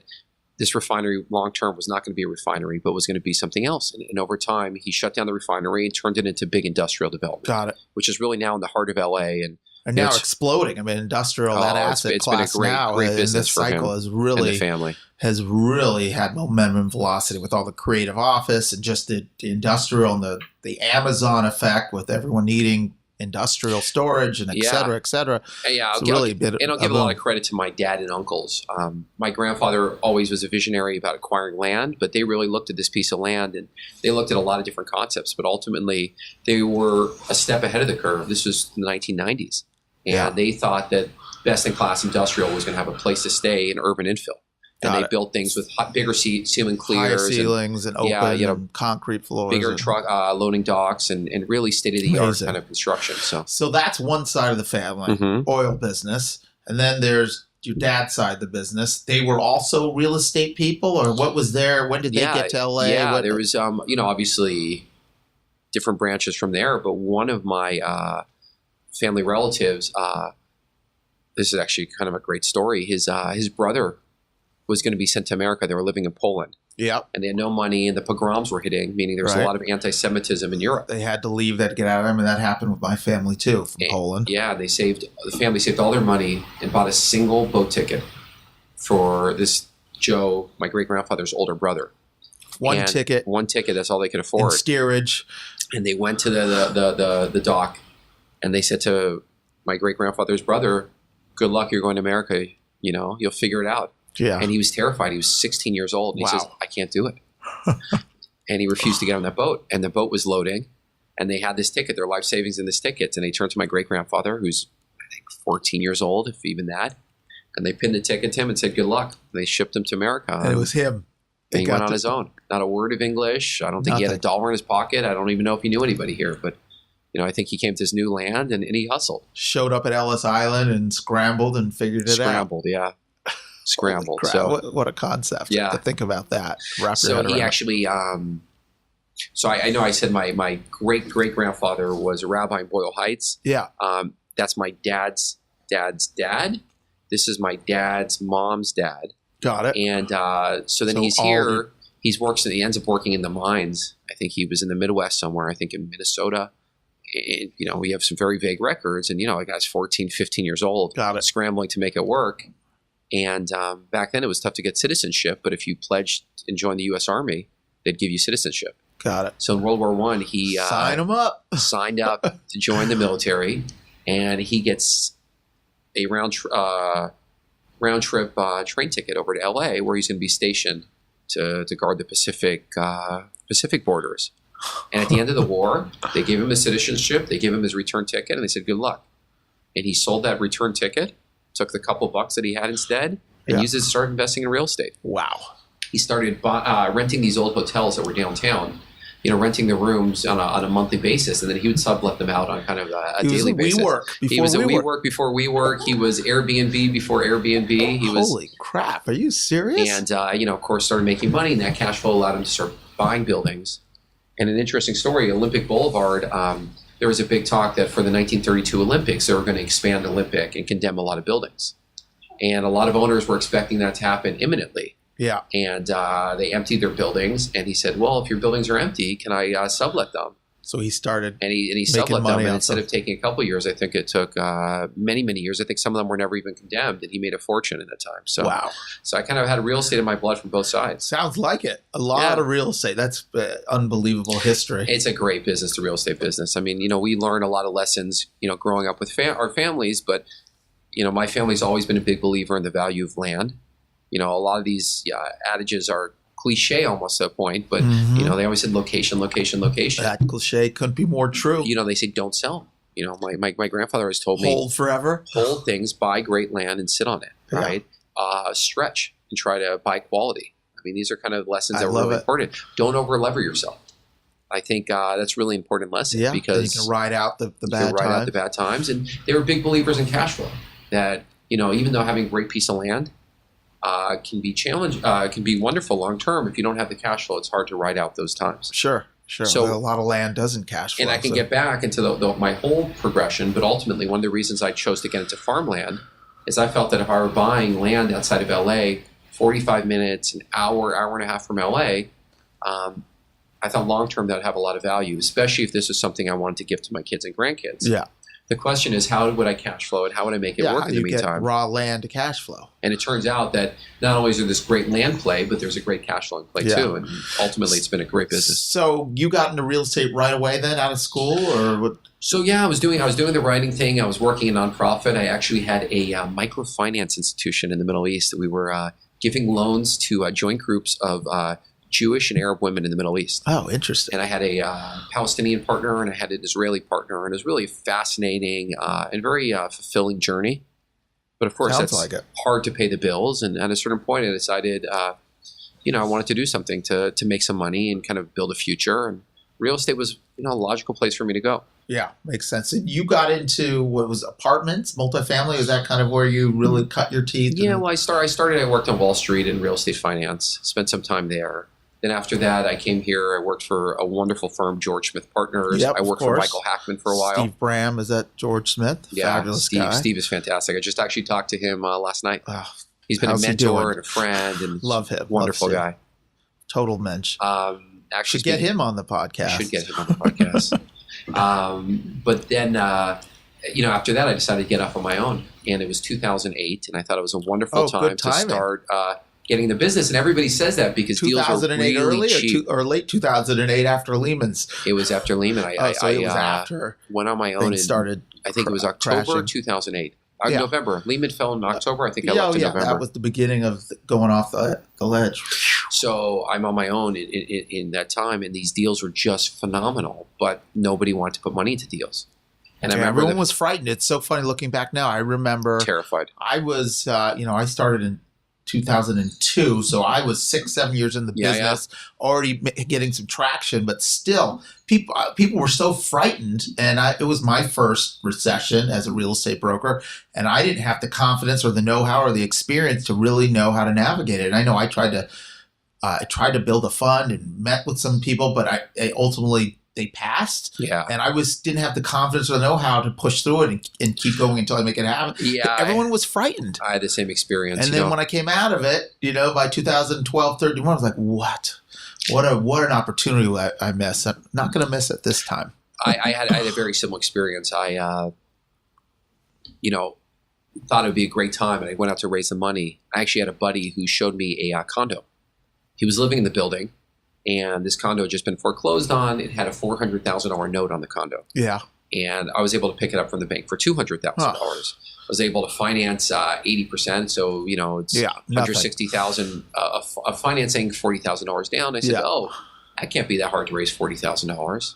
[SPEAKER 2] this refinery long term was not going to be a refinery, but was going to be something else. And over time, he shut down the refinery and turned it into big industrial development.
[SPEAKER 1] Got it.
[SPEAKER 2] Which is really now in the heart of LA. And
[SPEAKER 1] now exploding. I mean, industrial, that asset class
[SPEAKER 2] been a great business
[SPEAKER 1] this
[SPEAKER 2] for
[SPEAKER 1] cycle
[SPEAKER 2] him
[SPEAKER 1] has really,
[SPEAKER 2] and the family.
[SPEAKER 1] Has really had momentum and velocity with all the creative office and just the industrial and the Amazon effect with everyone needing industrial storage and et cetera, et cetera.
[SPEAKER 2] Yeah, I'll give a lot of credit to my dad and uncles. My grandfather always was a visionary about acquiring land, but they really looked at this piece of land and they looked at a lot of different concepts, but ultimately they were a step ahead of the curve. This was the 1990s. And they thought that best-in-class industrial was going to have a place to stay in urban infill. And they built things with bigger ceiling clears.
[SPEAKER 1] Higher ceilings and open concrete floors.
[SPEAKER 2] Bigger truck loading docks and really state-of-the-art kind of construction.
[SPEAKER 1] So that's one side of the family, oil business. And then there's your dad's side of the business. They were also real estate people? Or what was there? When did they get to LA?
[SPEAKER 2] Yeah, there was, obviously different branches from there. But one of my family relatives, this is actually kind of a great story. His brother was going to be sent to America. They were living in Poland. Yeah. And they had no money and the pogroms were hitting, meaning there was a lot of anti-Semitism in Europe.
[SPEAKER 1] They had to leave that to get out of them, and that happened with my family too, from Poland.
[SPEAKER 2] Yeah, the family saved all their money and bought a single boat ticket for this Joe, my great-grandfather's older brother.
[SPEAKER 1] One ticket,
[SPEAKER 2] that's all they could afford.
[SPEAKER 1] And steerage.
[SPEAKER 2] And they went to the dock, and they said to my great-grandfather's brother, good luck, you're going to America, you'll figure it out.
[SPEAKER 1] Yeah.
[SPEAKER 2] And he was terrified. He was 16 years old. And he says, I can't do it. And he refused to get on that boat. And the boat was loading. And they had this ticket, their life savings in this ticket. And they turned to my great-grandfather, who's, I think, 14 years old, if even that. And they pinned the ticket to him and said, good luck. And they shipped him to America.
[SPEAKER 1] And it was him.
[SPEAKER 2] And he went on his own. Not a word of English. I don't think he had $1 in his pocket. I don't even know if he knew anybody here. But I think he came to his new land and he hustled.
[SPEAKER 1] Showed up at Ellis Island and scrambled and figured it out.
[SPEAKER 2] Scrambled, yeah. scrambled.
[SPEAKER 1] Crap,
[SPEAKER 2] So
[SPEAKER 1] what a concept
[SPEAKER 2] yeah.
[SPEAKER 1] to think about that.
[SPEAKER 2] So he actually, so I know I said my great-great-grandfather was a rabbi in Boyle Heights.
[SPEAKER 1] Yeah.
[SPEAKER 2] That's my dad's dad. This is my dad's mom's dad.
[SPEAKER 1] Got it.
[SPEAKER 2] And so then he's here. He ends up working in the mines. I think he was in the Midwest somewhere. I think in Minnesota. And, we have some very vague records. And, the guy's 14, 15 years old.
[SPEAKER 1] Got it.
[SPEAKER 2] Scrambling to make it work. And back then it was tough to get citizenship. But if you pledged and joined the U.S. Army, they'd give you citizenship.
[SPEAKER 1] Got it.
[SPEAKER 2] So in World War I, he
[SPEAKER 1] signed
[SPEAKER 2] up to join the military. And he gets a round trip train ticket over to L.A. where he's going to be stationed to guard the Pacific borders. And at the end of the war, they gave him his citizenship, they gave him his return ticket, and they said, good luck. And he sold that return ticket, took the couple bucks that he had instead, and used it to start investing in real estate.
[SPEAKER 1] Wow.
[SPEAKER 2] He started renting these old hotels that were downtown, renting the rooms on a monthly basis, and then he would sublet them out on kind of a daily basis. He was at WeWork before WeWork. He was Airbnb before Airbnb.
[SPEAKER 1] Holy crap. Are you serious?
[SPEAKER 2] And, of course, started making money, and that cash flow allowed him to start buying buildings. And an interesting story, Olympic Boulevard, there was a big talk that for the 1932 Olympics, they were going to expand Olympic and condemn a lot of buildings. And a lot of owners were expecting that to happen imminently.
[SPEAKER 1] Yeah.
[SPEAKER 2] And they emptied their buildings. And he said, well, if your buildings are empty, can I sublet them?
[SPEAKER 1] So he started
[SPEAKER 2] and he sublet them. And instead of taking a couple of years, I think it took many, many years. I think some of them were never even condemned. And he made a fortune in that time. So,
[SPEAKER 1] wow.
[SPEAKER 2] So I kind of had real estate in my blood from both sides.
[SPEAKER 1] Sounds like it. A lot of real estate. That's unbelievable history.
[SPEAKER 2] It's a great business, the real estate business. I mean, we learn a lot of lessons, growing up with our families. But, my family's always been a big believer in the value of land. A lot of these adages are cliche almost to a point, but they always said location.
[SPEAKER 1] That cliche couldn't be more true.
[SPEAKER 2] They say don't sell them. My grandfather always told me
[SPEAKER 1] hold forever,
[SPEAKER 2] hold things, buy great land and sit on it, right? Stretch and try to buy quality. I mean, these are kind of lessons that are really important. Don't over lever yourself. I think that's really important lesson because
[SPEAKER 1] you can ride out the bad
[SPEAKER 2] times. And they were big believers in cash flow. That even though having a great piece of land can be wonderful long term. If you don't have the cash flow, it's hard to ride out those times.
[SPEAKER 1] Sure. So a lot of land doesn't cash flow.
[SPEAKER 2] And I can get back into my whole progression, but ultimately one of the reasons I chose to get into farmland is I felt that if I were buying land outside of LA, 45 minutes, an hour and a half from LA, I thought long term that would have a lot of value, especially if this was something I wanted to give to my kids and grandkids.
[SPEAKER 1] Yeah.
[SPEAKER 2] The question is, how would I cash flow it? How would I make it work in the meantime?
[SPEAKER 1] Get raw land to cash flow.
[SPEAKER 2] And it turns out that not only is there this great land play, but there's a great cash flow play too. And ultimately, it's been a great business.
[SPEAKER 1] So you got into real estate right away then out of school, or what?
[SPEAKER 2] So I was doing the writing thing. I was working a nonprofit. I actually had a microfinance institution in the Middle East that we were giving loans to joint groups of Jewish and Arab women in the Middle East.
[SPEAKER 1] Oh, interesting.
[SPEAKER 2] And I had a Palestinian partner and I had an Israeli partner, and it was really a fascinating and very fulfilling journey. But of course, it's hard to pay the bills. And at a certain point, I decided, I wanted to do something to make some money and kind of build a future. And real estate was, a logical place for me to go.
[SPEAKER 1] Yeah, makes sense. And you got into what was apartments, multifamily? Is that kind of where you really cut your teeth?
[SPEAKER 2] Yeah, well, I worked on Wall Street in real estate finance, spent some time there. Then after that, I came here. I worked for a wonderful firm, George Smith Partners.
[SPEAKER 1] Yep,
[SPEAKER 2] I worked for Michael Hackman for a while.
[SPEAKER 1] Steve Bram, is that George Smith?
[SPEAKER 2] Yeah,
[SPEAKER 1] fabulous guy.
[SPEAKER 2] Steve is fantastic. I just actually talked to him last night.
[SPEAKER 1] Oh,
[SPEAKER 2] he's been a mentor and a friend, and
[SPEAKER 1] love him.
[SPEAKER 2] Wonderful guy.
[SPEAKER 1] Total mensch.
[SPEAKER 2] Actually,
[SPEAKER 1] should get him on the podcast.
[SPEAKER 2] You should get him on the podcast. But then, after that, I decided to get off on my own, and it was 2008, and I thought it was a wonderful time to start getting the business. And everybody says that because deals are really cheap.
[SPEAKER 1] Or late 2008 after Lehman's.
[SPEAKER 2] It was after Lehman.
[SPEAKER 1] It was after.
[SPEAKER 2] Went on my own and
[SPEAKER 1] started.
[SPEAKER 2] I think it was October
[SPEAKER 1] crashing.
[SPEAKER 2] 2008. November. Lehman fell in October. I think I left in November.
[SPEAKER 1] That was the beginning of going off the ledge.
[SPEAKER 2] So I'm on my own in that time, and these deals were just phenomenal, but nobody wanted to put money into deals. And I remember
[SPEAKER 1] everyone was frightened. It's so funny looking back now. I remember
[SPEAKER 2] terrified.
[SPEAKER 1] I was, I started in 2002. So I was 6-7 years in the business, already getting some traction, but still people were so frightened. And it was my first recession as a real estate broker. And I didn't have the confidence or the know-how or the experience to really know how to navigate it. And I know I tried to build a fund and met with some people, but I ultimately they passed.
[SPEAKER 2] Yeah. And
[SPEAKER 1] I didn't have the confidence or the know-how to push through it and keep going until I make it happen.
[SPEAKER 2] Yeah.
[SPEAKER 1] Everyone was frightened.
[SPEAKER 2] I had the same experience.
[SPEAKER 1] And then when I came out of it, by 2012, 13, I was like, what an opportunity I missed. I'm not going to miss it this time.
[SPEAKER 2] I had a very similar experience. I, thought it would be a great time, and I went out to raise the money. I actually had a buddy who showed me a condo. He was living in the building, and this condo had just been foreclosed on. It had a $400,000 note on the condo.
[SPEAKER 1] Yeah.
[SPEAKER 2] And I was able to pick it up from the bank for $200,000. I was able to finance 80%. So, it's $160,000 of financing, $40,000 down. I said, that can't be that hard to raise $40,000.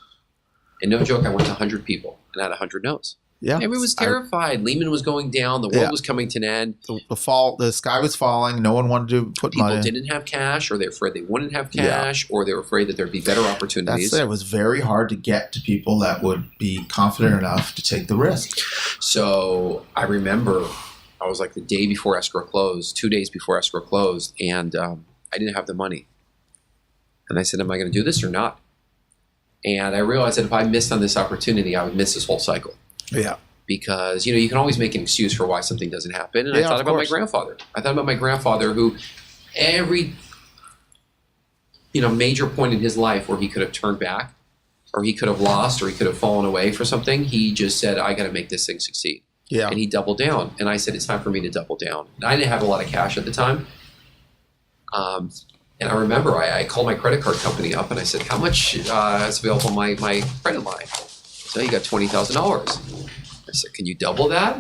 [SPEAKER 2] And no joke, I went to 100 people and had 100 no's. Yeah, everyone was terrified. Lehman was going down. The world was coming to an end.
[SPEAKER 1] The sky was falling. No one wanted to put money.
[SPEAKER 2] People didn't have cash, or they were afraid they wouldn't have cash, or they were afraid that there'd be better opportunities.
[SPEAKER 1] It was very hard to get to people that would be confident enough to take the risk.
[SPEAKER 2] So I remember I was like the day before escrow closed, 2 days before escrow closed, and I didn't have the money. And I said, am I going to do this or not? And I realized that if I missed on this opportunity, I would miss this whole cycle.
[SPEAKER 1] Yeah.
[SPEAKER 2] Because, you can always make an excuse for why something doesn't happen. And I thought about my grandfather. I thought about my grandfather who every, major point in his life where he could have turned back or he could have lost or he could have fallen away for something, he just said, I got to make this thing succeed.
[SPEAKER 1] Yeah.
[SPEAKER 2] And he doubled down. And I said, it's time for me to double down. And I didn't have a lot of cash at the time. And I remember I called my credit card company up and I said, how much is available on my credit line? So you got $20,000. I said, can you double that?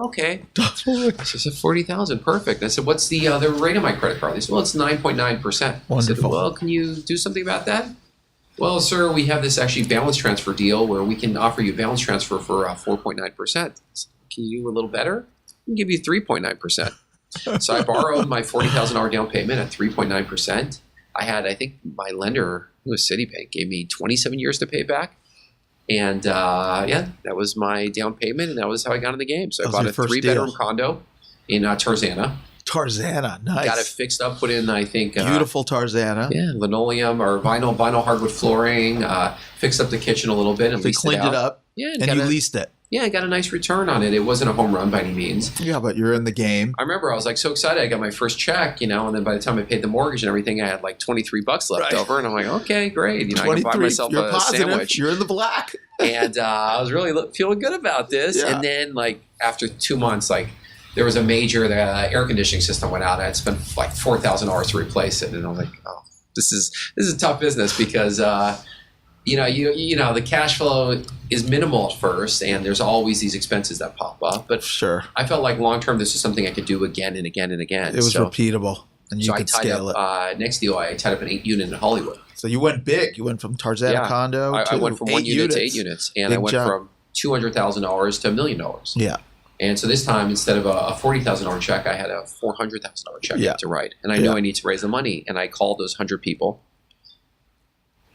[SPEAKER 2] Okay. So I said, 40,000, perfect. And I said, what's the rate of my credit card? They said, well, it's 9.9%. I said, well, can you do something about that? Well, sir, we have this actually balance transfer deal where we can offer you balance transfer for 4.9%. Can you do a little better? I can give you 3.9%. So I borrowed my $40,000 down payment at 3.9%. I think my lender, who was Citibank, gave me 27 years to pay back. And that was my down payment, and that was how I got in the game. So I bought a 3-bedroom condo in Tarzana.
[SPEAKER 1] Tarzana, nice.
[SPEAKER 2] Got it fixed up, put in, I think...
[SPEAKER 1] Beautiful Tarzana.
[SPEAKER 2] Yeah, linoleum or vinyl hardwood flooring, fixed up the kitchen a little bit and leased it out.
[SPEAKER 1] Cleaned it up, and you leased it.
[SPEAKER 2] Yeah, I got a nice return on it. It wasn't a home run by any means.
[SPEAKER 1] Yeah, but you're in the game.
[SPEAKER 2] I remember I was like so excited. I got my first check, and then by the time I paid the mortgage and everything, I had like $23 left over. And I'm like, okay, great. I can buy myself a sandwich.
[SPEAKER 1] You're in the black.
[SPEAKER 2] And I was really feeling good about this. Yeah. And then after 2 months, there was a major air conditioning system went out. I had spent like $4,000 to replace it. And I was like, oh, this is a tough business because the cash flow is minimal at first, and there's always these expenses that pop up. But
[SPEAKER 1] sure,
[SPEAKER 2] I felt like long term, this is something I could do again and again and again.
[SPEAKER 1] It was repeatable, and you could scale
[SPEAKER 2] it. Next deal, I tied up an 8-unit in Hollywood.
[SPEAKER 1] So you went big. You went from Tarzana condo.
[SPEAKER 2] I went from 1 unit to 8 units, and I went from $200,000 to $1 million.
[SPEAKER 1] Yeah.
[SPEAKER 2] And so this time, instead of a $40,000 check, I had a $400,000 check to write, and I knew I need to raise the money. And I called those 100 people.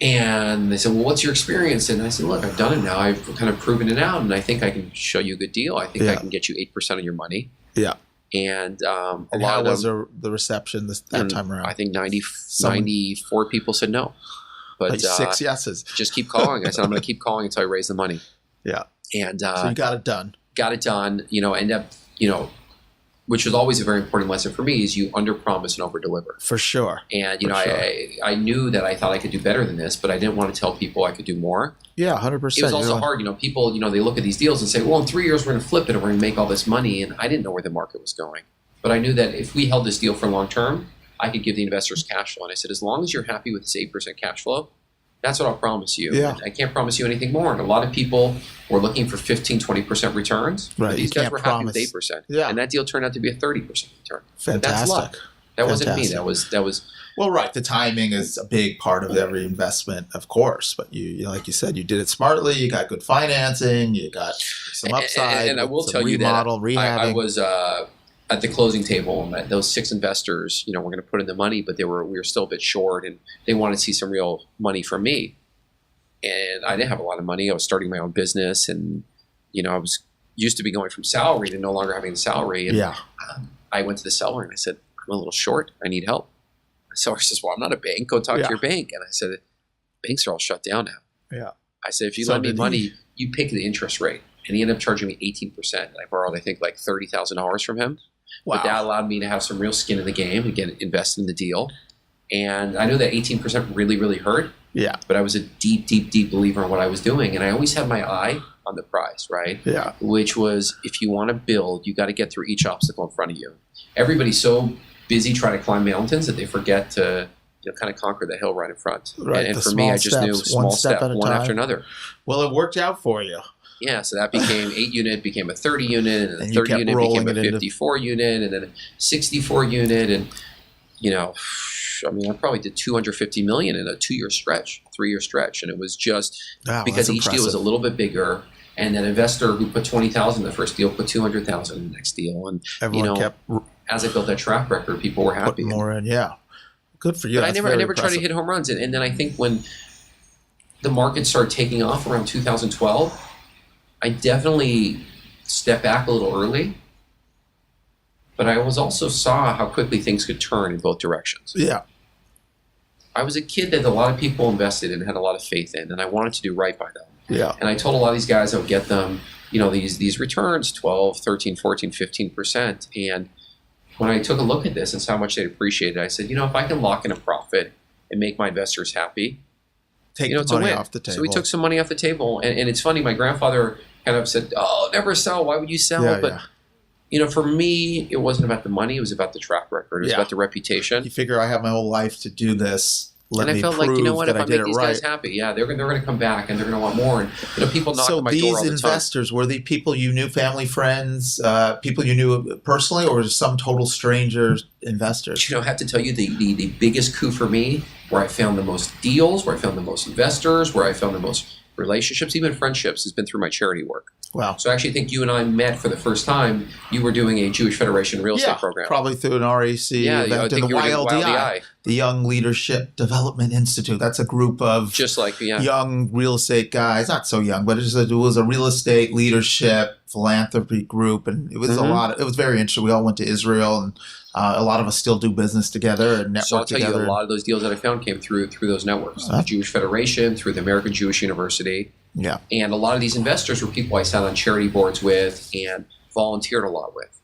[SPEAKER 2] And they said, well, what's your experience? And I said, look, I've done it now. I've kind of proven it out, and I think I can show you a good deal. I think I can get you 8% of your money.
[SPEAKER 1] Yeah.
[SPEAKER 2] And
[SPEAKER 1] how was the reception that time around?
[SPEAKER 2] I think 94 people said no. But
[SPEAKER 1] 6 yeses.
[SPEAKER 2] Just keep calling. I said, I'm going to keep calling until I raise the money.
[SPEAKER 1] Yeah.
[SPEAKER 2] And
[SPEAKER 1] so you got it done.
[SPEAKER 2] Got it done. End up, which was always a very important lesson for me, is you under-promise and over-deliver.
[SPEAKER 1] For sure.
[SPEAKER 2] And, I knew that I thought I could do better than this, but I didn't want to tell people I could do more.
[SPEAKER 1] Yeah, 100%.
[SPEAKER 2] It was also hard. People, they look at these deals and say, well, in 3 years, we're going to flip it and we're going to make all this money. And I didn't know where the market was going. But I knew that if we held this deal for long term, I could give the investors cash flow. And I said, as long as you're happy with this 8% cash flow, that's what I'll promise you.
[SPEAKER 1] Yeah.
[SPEAKER 2] I can't promise you anything more. And a lot of people were looking for 15, 20% returns.
[SPEAKER 1] Right.
[SPEAKER 2] But these guys were happy with 8%.
[SPEAKER 1] Yeah.
[SPEAKER 2] And that deal turned out to be a 30% return.
[SPEAKER 1] Fantastic. But
[SPEAKER 2] that's luck. That wasn't me. That was.
[SPEAKER 1] Well, right. The timing is a big part of every investment, of course. But you like you said, you did it smartly. You got good financing. You got some upside.
[SPEAKER 2] And I will tell you that
[SPEAKER 1] rehabbing.
[SPEAKER 2] I was at the closing table, and those 6 investors, were going to put in the money, but we were still a bit short, and they wanted to see some real money from me. And I didn't have a lot of money. I was starting my own business, and I was used to be going from salary to no longer having a salary. And I went to the seller and I said, I'm a little short. I need help. The seller says, well, I'm not a bank. Go talk to your bank. And I said, banks are all shut down now.
[SPEAKER 1] Yeah.
[SPEAKER 2] I said, if you lend me money, you pick the interest rate. And he ended up charging me 18%. And I borrowed, I think, like $30,000 from him. Wow. But that allowed me to have some real skin in the game, again, invest in the deal. And I know that 18% really, really hurt. Yeah. But I was a deep, deep, deep believer in what I was doing. And I always had my eye on the prize, right? Yeah. Which was, if you want to build, you got to get through each obstacle in front of you. Everybody's so busy trying to climb mountains that they forget to kind of conquer the hill right in front. Right. And for me, I just knew small step, one after another.
[SPEAKER 1] Well, it worked out for you.
[SPEAKER 2] Yeah, so that became 8 unit, became a 30 unit, and the 30 unit became a 54 unit, and then a 64 unit, and I probably did $250 million in a 2-year stretch, 3-year stretch, and it was just because each deal was a little bit bigger. And that investor who put $20,000 in the first deal put $200,000 in the next deal, and everyone kept. As I built that track record, people were happy.
[SPEAKER 1] Put more in, yeah. Good for you.
[SPEAKER 2] But I never tried to hit home runs, and then I think when the market started taking off around 2012. I definitely stepped back a little early, but I also saw how quickly things could turn in both directions. Yeah. I was a kid that a lot of people invested in and had a lot of faith in, and I wanted to do right by them. Yeah. And I told a lot of these guys I would get them, these returns, 12, 13, 14, 15%. And when I took a look at this and saw how much they appreciated it, I said, if I can lock in a profit and make my investors happy,
[SPEAKER 1] it's money off the table.
[SPEAKER 2] So we took some money off the table. And it's funny, my grandfather kind of said, oh, never sell. Why would you sell? Yeah, but, for me, it wasn't about the money. It was about the track record. It was about the reputation.
[SPEAKER 1] You figure I have my whole life to do this.
[SPEAKER 2] And I felt like, if I make these guys happy, they're going to come back and they're going to want more. And, people knock on my door all the time.
[SPEAKER 1] So these investors, were they people you knew, family, friends, people you knew personally, or just some total strangers investors?
[SPEAKER 2] I have to tell you, the biggest coup for me, where I found the most deals, where I found the most investors, where I found the most relationships, even friendships, has been through my charity work. Wow. So I actually think you and I met for the first time. You were doing a Jewish Federation real estate program.
[SPEAKER 1] Probably through an RAC event in the YLDI, the Young Leadership Development Institute. That's a group of
[SPEAKER 2] just like
[SPEAKER 1] young real estate guys, not so young, but it was a real estate leadership philanthropy group, and it was it was very interesting. We all went to Israel, and a lot of us still do business together and network
[SPEAKER 2] So I'll tell
[SPEAKER 1] together.
[SPEAKER 2] you, a lot of those deals that I found came through those networks. The Jewish Federation, through the American Jewish University. Yeah. And a lot of these investors were people I sat on charity boards with and volunteered a lot with.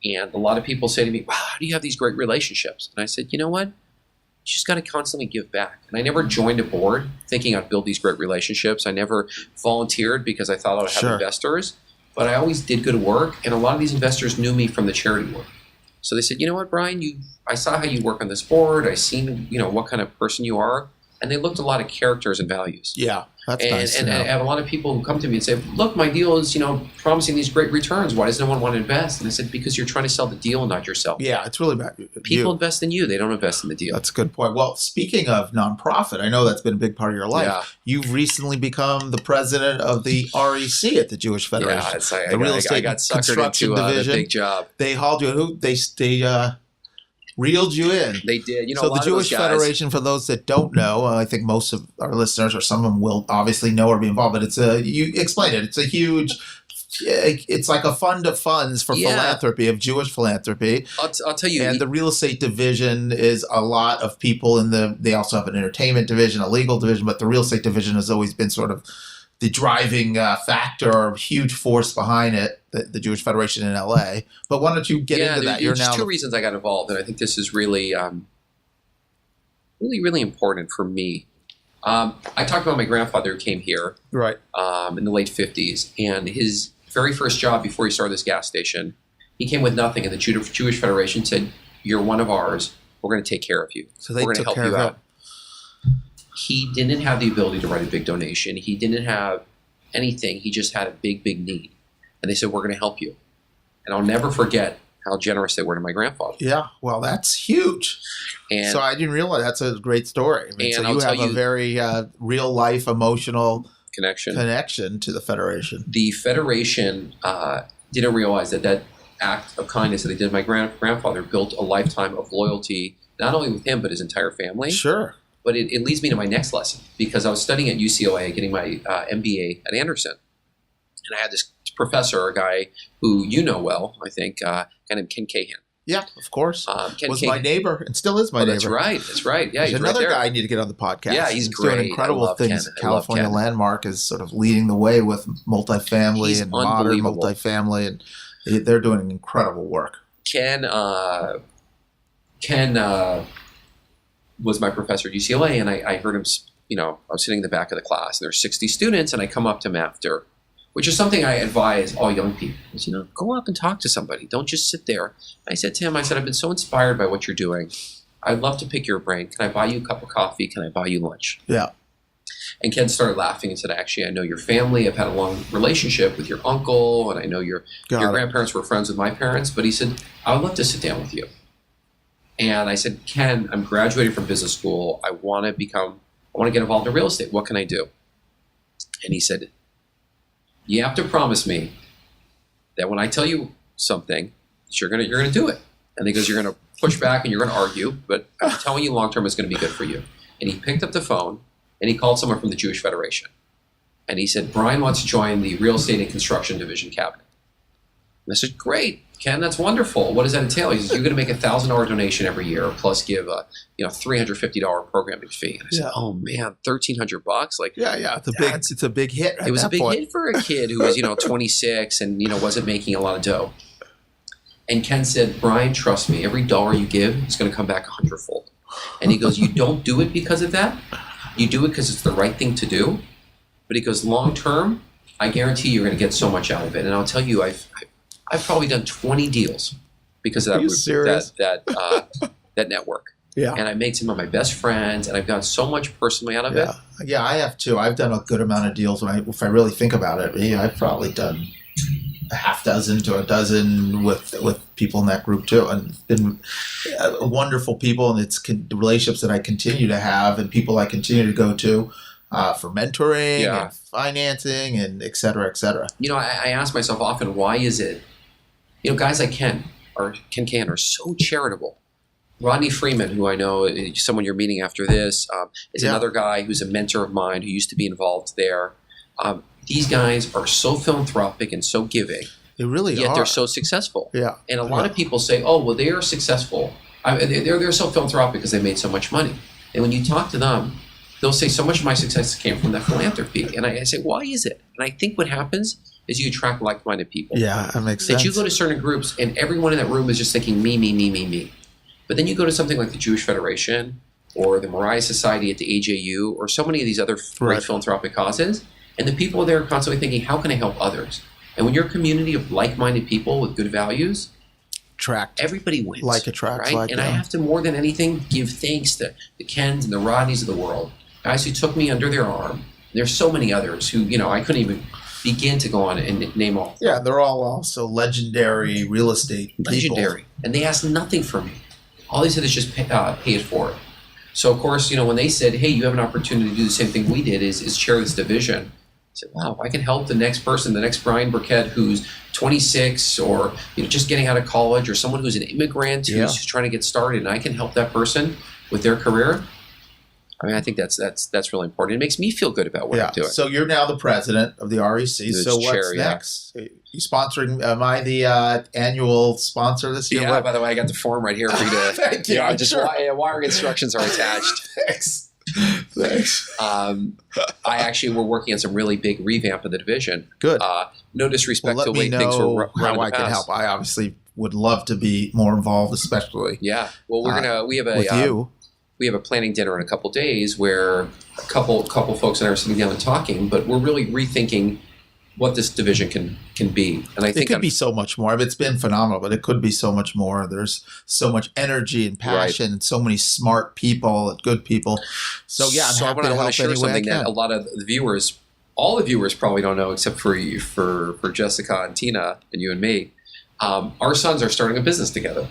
[SPEAKER 2] And a lot of people say to me, wow, how do you have these great relationships? And I said, you know what? You just got to constantly give back. And I never joined a board thinking I'd build these great relationships. I never volunteered because I thought I would have investors. But I always did good work. And a lot of these investors knew me from the charity work. So they said, you know what, Bryan, I saw how you work on this board. I seen, what kind of person you are. And they looked at a lot of characters and values.
[SPEAKER 1] Yeah, that's nice.
[SPEAKER 2] And I have a lot of people who come to me and say, look, my deal is, promising these great returns. Why does no one want to invest? And I said, because you're trying to sell the deal and not yourself.
[SPEAKER 1] Yeah, it's really about you.
[SPEAKER 2] People invest in you. They don't invest in the deal.
[SPEAKER 1] That's a good point. Well, speaking of nonprofit, I know that's been a big part of your life. Yeah. You've recently become the president of the REC at the Jewish Federation.
[SPEAKER 2] Yeah, I got suckered into the big job.
[SPEAKER 1] They hauled you. They reeled you in.
[SPEAKER 2] They did.
[SPEAKER 1] So the Jewish Federation, for those that don't know, I think most of our listeners or some of them will obviously know or be involved, but you explained it. It's a huge, it's like a fund of funds for philanthropy, of Jewish philanthropy.
[SPEAKER 2] I'll tell you.
[SPEAKER 1] And the real estate division is a lot of people they also have an entertainment division, a legal division, but the real estate division has always been sort of the driving factor or huge force behind it, the Jewish Federation in LA. But why don't you get into that?
[SPEAKER 2] There's two reasons I got involved, and I think this is really, really, really important for me. I talked about my grandfather who came here in the late 50s, and his very first job before he started this gas station, he came with nothing, and the Jewish Federation said, you're one of ours. We're going to take care of you.
[SPEAKER 1] So we're
[SPEAKER 2] going to help you out. He didn't have the ability to write a big donation. He didn't have anything. He just had a big, big need. And they said, we're going to help you. And I'll never forget how generous they were to my grandfather.
[SPEAKER 1] Yeah, well, that's huge. And so I didn't realize that's a great story. So you have a very real-life, emotional connection to the Federation.
[SPEAKER 2] The Federation didn't realize that act of kindness that they did. My grandfather built a lifetime of loyalty, not only with him, but his entire family.
[SPEAKER 1] Sure.
[SPEAKER 2] But it leads me to my next lesson, because I was studying at UCLA, getting my MBA at Anderson. And I had this professor, a guy who you know well, I think, a guy named Ken Cahan.
[SPEAKER 1] Yeah, of course.
[SPEAKER 2] Ken
[SPEAKER 1] was
[SPEAKER 2] Cahan.
[SPEAKER 1] my neighbor and still is my neighbor.
[SPEAKER 2] That's right. That's right. Yeah,
[SPEAKER 1] he's another guy I need to get on the podcast.
[SPEAKER 2] Yeah, he's great.
[SPEAKER 1] Doing incredible things. California Landmark is sort of leading the way with multifamily and modern multifamily, and they're doing incredible work. Ken
[SPEAKER 2] was my professor at UCLA, and I heard him. I was sitting in the back of the class, and there were 60 students, and I come up to him after, which is something I advise all young people. Is, go up and talk to somebody. Don't just sit there. I said to him, I've been so inspired by what you're doing. I'd love to pick your brain. Can I buy you a cup of coffee? Can I buy you lunch?
[SPEAKER 1] Yeah.
[SPEAKER 2] And Ken started laughing and said, actually, I know your family. I've had a long relationship with your uncle, and I know your grandparents were friends with my parents. But he said, I would love to sit down with you. And I said, Ken, I'm graduating from business school. I want to get involved in real estate. What can I do? And he said, you have to promise me that when I tell you something, that you're gonna do it. And he goes, you're gonna push back and you're gonna argue, but I'm telling you long term it's gonna be good for you. And he picked up the phone and he called someone from the Jewish Federation. And he said, Bryan wants to join the real estate and construction division cabinet. And I said, great, Ken, that's wonderful. What does that entail? He says, you're gonna make a $1,000 donation every year, plus give a $350 programming fee. And I said, oh man, $1,300? Like,
[SPEAKER 1] yeah, it's a big hit.
[SPEAKER 2] It was a big hit for a kid who was 26 and wasn't making a lot of dough. And Ken said, Bryan, trust me, every dollar you give is going to come back 100-fold. And he goes, you don't do it because of that. You do it because it's the right thing to do. But he goes, long term, I guarantee you're going to get so much out of it. And I'll tell you, I've probably done 20 deals because of that network.
[SPEAKER 1] Yeah.
[SPEAKER 2] And I made some of my best friends, and I've gotten so much personally out of it.
[SPEAKER 1] Yeah, I have too. I've done a good amount of deals. If I really think about it, I've probably done a half dozen to a dozen with people in that group too, and been wonderful people, and it's the relationships that I continue to have, and people I continue to go to for mentoring and financing, and et cetera, et cetera.
[SPEAKER 2] I ask myself often, why is it, guys like Ken Cahan are so charitable. Rodney Freeman, who I know is someone you're meeting after this, is another guy who's a mentor of mine who used to be involved there. These guys are so philanthropic and so giving.
[SPEAKER 1] They really
[SPEAKER 2] yet
[SPEAKER 1] are.
[SPEAKER 2] They're so successful.
[SPEAKER 1] Yeah.
[SPEAKER 2] And a lot of people say, oh, well, they are successful. They're so philanthropic because they made so much money. And when you talk to them, they'll say so much of my success came from that philanthropy. And I say, why is it? And I think what happens is you attract like-minded people.
[SPEAKER 1] Yeah, that makes sense.
[SPEAKER 2] That you go to certain groups and everyone in that room is just thinking me, me, me, me, me. But then you go to something like the Jewish Federation or the Moriah Society at the AJU or so many of these other great philanthropic causes, and the people there are constantly thinking, how can I help others? And when you're a community of like-minded people with good values, everybody wins.
[SPEAKER 1] Like attracts
[SPEAKER 2] right?
[SPEAKER 1] like.
[SPEAKER 2] And I have to, more than anything, give thanks to the Kens and the Rodneys of the world, guys who took me under their arm. There's so many others who, I couldn't even begin to go on and name all.
[SPEAKER 1] Yeah, they're all also legendary real estate people.
[SPEAKER 2] Legendary. And they asked nothing from me. All they said is just pay it forward. So, of course, when they said, hey, you have an opportunity to do the same thing we did, is chair this division. I said, wow, I can help the next person, the next Bryan Burkett who's 26 or just getting out of college, or someone who's an immigrant who's trying to get started, and I can help that person with their career. I mean, I think that's really important. It makes me feel good about what I'm doing.
[SPEAKER 1] So you're now the president of the REC. So what's next? You sponsoring? Am I the annual sponsor this year?
[SPEAKER 2] Yeah. By the way, I got the form right here for you to.
[SPEAKER 1] Thank you.
[SPEAKER 2] Wiring instructions are attached.
[SPEAKER 1] Thanks.
[SPEAKER 2] We're working on some really big revamp of the division.
[SPEAKER 1] Good.
[SPEAKER 2] No disrespect to the way things were run
[SPEAKER 1] how I can help. I obviously would love to be more involved, especially.
[SPEAKER 2] Yeah. Well, we have a planning dinner in a couple days where a couple folks and I are sitting down and talking, but we're really rethinking what this division can be. And I think
[SPEAKER 1] it could be so much more. I mean, it's been phenomenal, but it could be so much more. There's so much energy and passion and so many smart people and good people. So yeah, I'm happy to help
[SPEAKER 2] share something that a lot of the viewers, all the viewers probably don't know, except for you, for Jessica and Tina and you and me. Our sons are starting a business together.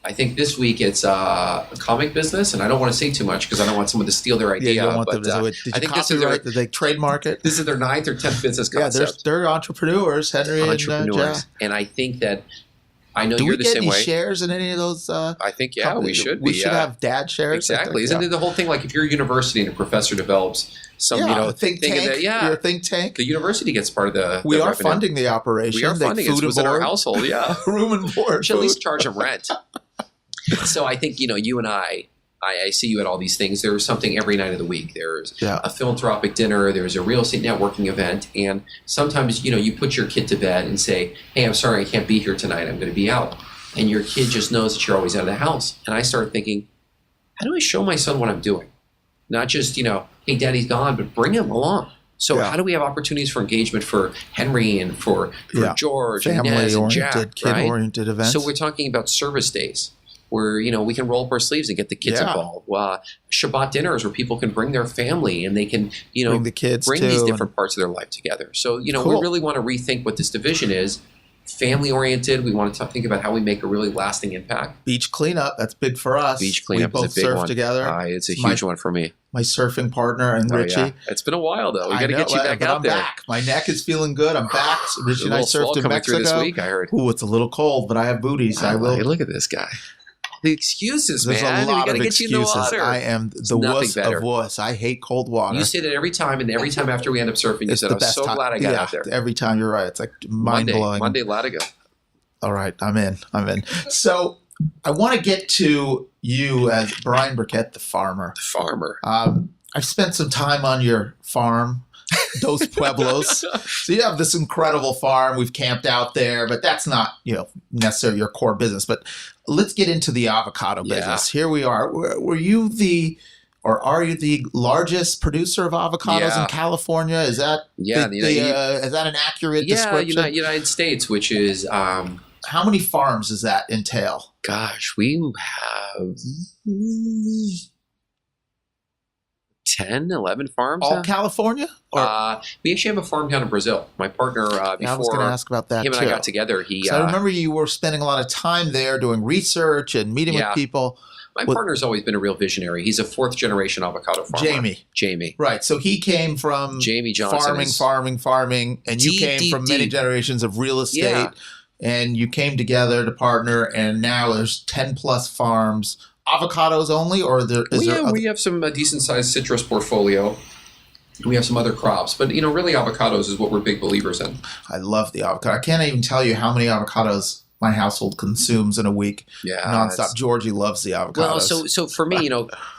[SPEAKER 2] I think this week it's a comic business, and I don't want to say too much because I don't want someone to steal their idea.
[SPEAKER 1] Yeah, you don't want them to do it. Did you copyright? Did they trademark it?
[SPEAKER 2] This is their 9th or 10th business concept.
[SPEAKER 1] Yeah, they're entrepreneurs, Henry and Jack.
[SPEAKER 2] And I think that I know
[SPEAKER 1] Do
[SPEAKER 2] you're
[SPEAKER 1] we
[SPEAKER 2] the
[SPEAKER 1] get
[SPEAKER 2] same
[SPEAKER 1] any
[SPEAKER 2] way.
[SPEAKER 1] shares in any of those?
[SPEAKER 2] I think, we should be.
[SPEAKER 1] We should have dad shares.
[SPEAKER 2] Exactly. Isn't it the whole thing, like if you're a university and a professor develops some,
[SPEAKER 1] a think tank? You're a think tank.
[SPEAKER 2] The university gets part of the
[SPEAKER 1] We are
[SPEAKER 2] revenue.
[SPEAKER 1] funding the operation.
[SPEAKER 2] We are funding it. It was in our household,
[SPEAKER 1] Room and board.
[SPEAKER 2] We should at least charge them rent. So I think, you and I see you at all these things. There's something every night of the week. There's a philanthropic dinner. There's a real estate networking event. And sometimes, you put your kid to bed and say, hey, I'm sorry, I can't be here tonight. I'm going to be out. And your kid just knows that you're always out of the house. And I started thinking, how do I show my son what I'm doing? Not just, hey, daddy's gone, but bring him along. So how do we have opportunities for engagement for Henry and for George and Nez and Jack,
[SPEAKER 1] kid-oriented events.
[SPEAKER 2] So we're talking about service days, where we can roll up our sleeves and get the kids involved. Shabbat dinners where people can bring their family and they can
[SPEAKER 1] bring the kids
[SPEAKER 2] bring these different parts of their life together. So we really want to rethink what this division is. Family oriented. We want to think about how we make a really lasting impact.
[SPEAKER 1] Beach cleanup, that's big for us.
[SPEAKER 2] Beach cleanup
[SPEAKER 1] we both
[SPEAKER 2] is a big
[SPEAKER 1] surf
[SPEAKER 2] one.
[SPEAKER 1] Together.
[SPEAKER 2] It's a huge one for me.
[SPEAKER 1] My surfing partner and Richie.
[SPEAKER 2] Yeah. It's been a while though. We got to get you back out
[SPEAKER 1] I'm
[SPEAKER 2] there.
[SPEAKER 1] Back. My neck is feeling good. I'm back. Richie and I surfed in Mexico
[SPEAKER 2] this week, I heard.
[SPEAKER 1] Ooh, it's a little cold, but I have booties. I will.
[SPEAKER 2] Hey, look at this guy. The excuses,
[SPEAKER 1] There's
[SPEAKER 2] man.
[SPEAKER 1] A lot
[SPEAKER 2] we got to
[SPEAKER 1] of
[SPEAKER 2] get you in the
[SPEAKER 1] excuses.
[SPEAKER 2] water.
[SPEAKER 1] I am the wuss of wuss. I hate cold water.
[SPEAKER 2] You say that every time, and every time after we end up surfing, you said, I'm so glad I got out there.
[SPEAKER 1] Every time, you're right. It's like mind-blowing.
[SPEAKER 2] Monday Latigo.
[SPEAKER 1] All right, I'm in. So I want to get to you as Bryan Burkett, the farmer. I've spent some time on your farm, Dos Pueblos. So you have this incredible farm. We've camped out there, but that's not necessarily your core business. But let's get into the avocado business. Here we are. Were you are you the largest producer of avocados in California? Is that is that an accurate description?
[SPEAKER 2] Yeah, United States, which is
[SPEAKER 1] how many farms does that entail?
[SPEAKER 2] Gosh, we have 10, 11 farms.
[SPEAKER 1] All California?
[SPEAKER 2] We actually have a farm down in Brazil. My partner, before
[SPEAKER 1] I was going to ask about that
[SPEAKER 2] him and I got together,
[SPEAKER 1] I remember you were spending a lot of time there doing research and meeting with people.
[SPEAKER 2] My partner's always been a real visionary. He's a fourth generation avocado farmer. Jamie.
[SPEAKER 1] Right. So he came from
[SPEAKER 2] Jamie Johnson
[SPEAKER 1] farming, and you came from many generations of real estate. Yeah. And you came together to partner, and now there's 10 plus farms. Avocados only, or
[SPEAKER 2] we have some decent sized citrus portfolio. We have some other crops, but really avocados is what we're big believers in.
[SPEAKER 1] I love the avocado. I can't even tell you how many avocados my household consumes in a week.
[SPEAKER 2] Yeah,
[SPEAKER 1] nonstop. Georgie loves the avocados.
[SPEAKER 2] Well, so for me,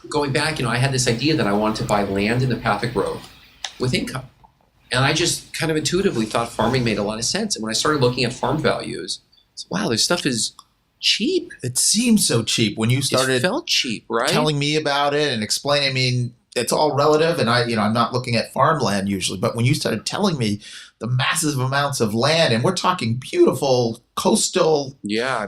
[SPEAKER 2] going back, I had this idea that I wanted to buy land in the path of growth with income. And I just kind of intuitively thought farming made a lot of sense. And when I started looking at farm values, wow, this stuff is cheap.
[SPEAKER 1] It seems so cheap when you started.
[SPEAKER 2] It felt cheap, right?
[SPEAKER 1] Telling me about it and explaining. I mean, it's all relative, and I'm not looking at farmland usually. But when you started telling me the massive amounts of land, and we're talking beautiful coastal,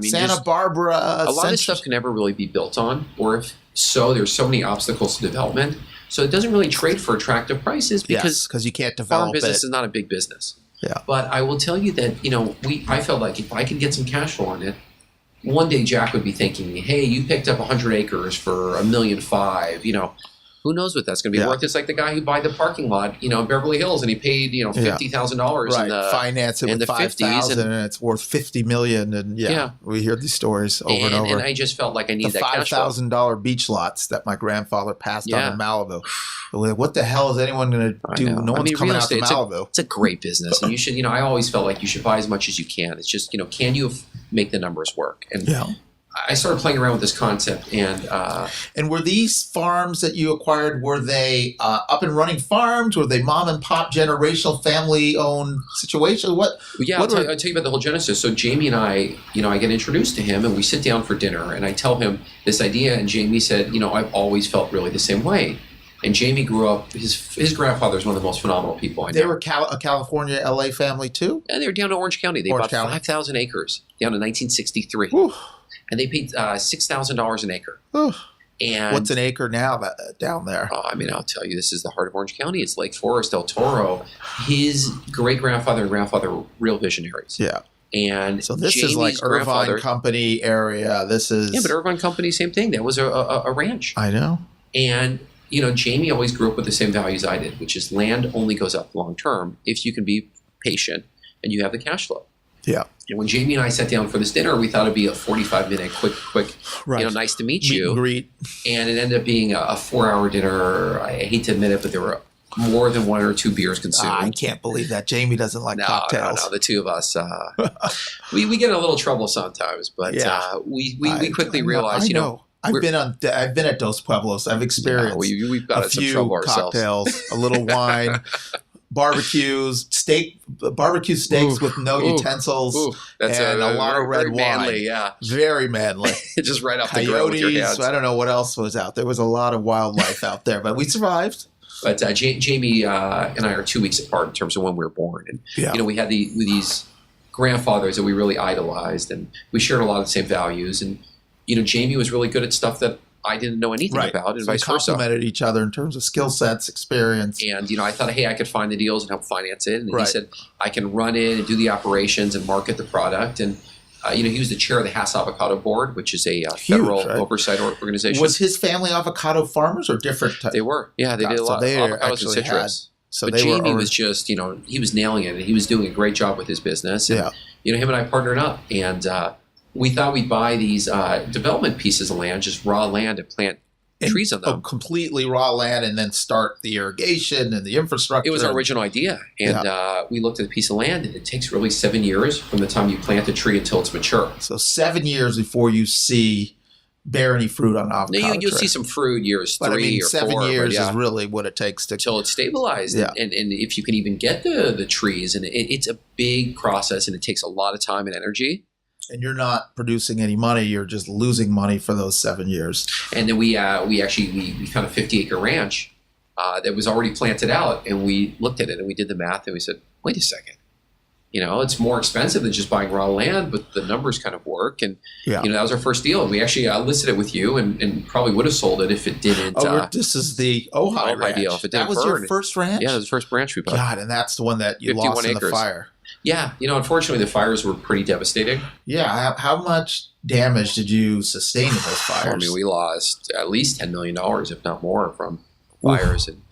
[SPEAKER 1] Santa Barbara.
[SPEAKER 2] A lot of stuff can never really be built on, or if so, there's so many obstacles to development. So it doesn't really trade for attractive prices because
[SPEAKER 1] you can't develop
[SPEAKER 2] farm business is not a big business.
[SPEAKER 1] Yeah.
[SPEAKER 2] But I will tell you that, I felt like if I could get some cash flow on it, one day Jack would be thinking, hey, you picked up 100 acres for $1.5 million, who knows what that's going to be worth? It's like the guy who bought the parking lot, in Beverly Hills, and he paid, $50,000 in the
[SPEAKER 1] finance it with $5,000 and it's worth $50 million, and we hear these stories over and over.
[SPEAKER 2] And I just felt like I need that cash flow.
[SPEAKER 1] $5,000 beach lots that my grandfather passed on in Malibu. What the hell is anyone going to do? No one's coming out to Malibu.
[SPEAKER 2] It's a great business, and you should. I always felt like you should buy as much as you can. It's just, can you make the numbers work? And I started playing around with this concept,
[SPEAKER 1] and were these farms that you acquired, were they up and running farms? Were they mom and pop generational family owned situation? I'll tell you about the whole genesis. So Jamie and I get introduced to him, and we sit down for dinner, and I tell him this idea, and Jamie said, I've always felt really the same way. And Jamie grew up, his grandfather is one of the most phenomenal people I know. They were a California, LA family too?
[SPEAKER 2] And they were down to Orange County. They bought 5,000 acres down in 1963.
[SPEAKER 1] Whew.
[SPEAKER 2] And they paid $6,000 an acre.
[SPEAKER 1] Whew.
[SPEAKER 2] And
[SPEAKER 1] what's an acre now down there?
[SPEAKER 2] I'll tell you, this is the heart of Orange County. It's Lake Forest, El Toro. His great-grandfather and grandfather were real visionaries.
[SPEAKER 1] Yeah.
[SPEAKER 2] And
[SPEAKER 1] so this is like Irvine Company area. This is...
[SPEAKER 2] Yeah, but Irvine Company, same thing. That was a ranch.
[SPEAKER 1] I know.
[SPEAKER 2] And... Jamie always grew up with the same values I did, which is land only goes up long term if you can be patient and you have the cash flow.
[SPEAKER 1] Yeah.
[SPEAKER 2] And when Jamie and I sat down for this dinner, we thought it'd be a 45-minute quick,
[SPEAKER 1] Right.
[SPEAKER 2] nice to meet
[SPEAKER 1] Meet
[SPEAKER 2] you.
[SPEAKER 1] and greet.
[SPEAKER 2] And it ended up being a 4-hour dinner. I hate to admit it, but there were more than 1 or 2 beers consumed.
[SPEAKER 1] I can't believe that. Jamie doesn't like cocktails.
[SPEAKER 2] No, the two of us, we get in a little trouble sometimes, but we quickly realized,
[SPEAKER 1] I've been at Dos Pueblos. I've experienced
[SPEAKER 2] we've got
[SPEAKER 1] a
[SPEAKER 2] some
[SPEAKER 1] few
[SPEAKER 2] trouble
[SPEAKER 1] cocktails, a little wine, barbecue steaks with no utensils,
[SPEAKER 2] that's
[SPEAKER 1] and a lot of red wine.
[SPEAKER 2] Manly, yeah,
[SPEAKER 1] very manly.
[SPEAKER 2] Just right off the grill with your hands.
[SPEAKER 1] I don't know what else was out there. There was a lot of wildlife out there, but we survived.
[SPEAKER 2] But Jamie and I are 2 weeks apart in terms of when we were born, and we had these grandfathers that we really idolized, and we shared a lot of the same values. And Jamie was really good at stuff that I didn't know anything about, and vice versa.
[SPEAKER 1] Complemented each other in terms of skill sets, experience.
[SPEAKER 2] And I thought, hey, I could find the deals and help finance it. And he said, I can run it and do the operations and market the product. And he was the chair of the Avocado board, which is a federal oversight organization.
[SPEAKER 1] Was his family avocado farmers or different?
[SPEAKER 2] They were. Yeah, they did a lot of avocados and citrus. But Jamie was just, he was nailing it, and he was doing a great job with his business. And, him and I partnered up, and we thought we'd buy these development pieces of land, just raw land, and plant trees on them.
[SPEAKER 1] Completely raw land, and then start the irrigation and the infrastructure.
[SPEAKER 2] It was our original idea. And we looked at a piece of land, and it takes really 7 years from the time you plant the tree until it's mature.
[SPEAKER 1] So 7 years before you bear any fruit on avocado.
[SPEAKER 2] You'll see some fruit years 3 or 4.
[SPEAKER 1] 7 years is really what it takes
[SPEAKER 2] until it's stabilized. Yeah. And if you can even get the trees, and it's a big process, and it takes a lot of time and energy.
[SPEAKER 1] And you're not producing any money; you're just losing money for those 7 years.
[SPEAKER 2] And then we found a 50-acre ranch that was already planted out, and we looked at it and we did the math, and we said, "Wait a second, it's more expensive than just buying raw land, but the numbers kind of work." And that was our first deal. And we actually listed it with you, and probably would have sold it if it didn't.
[SPEAKER 1] This is the Ojai
[SPEAKER 2] deal. If it didn't
[SPEAKER 1] that was your first ranch?
[SPEAKER 2] Yeah, it was the first ranch we bought.
[SPEAKER 1] God, and that's the one that you lost in the fire.
[SPEAKER 2] Yeah, unfortunately, the fires were pretty devastating.
[SPEAKER 1] Yeah, how much damage did you sustain in those fires?
[SPEAKER 2] We lost at least $10 million, if not more, from fires. And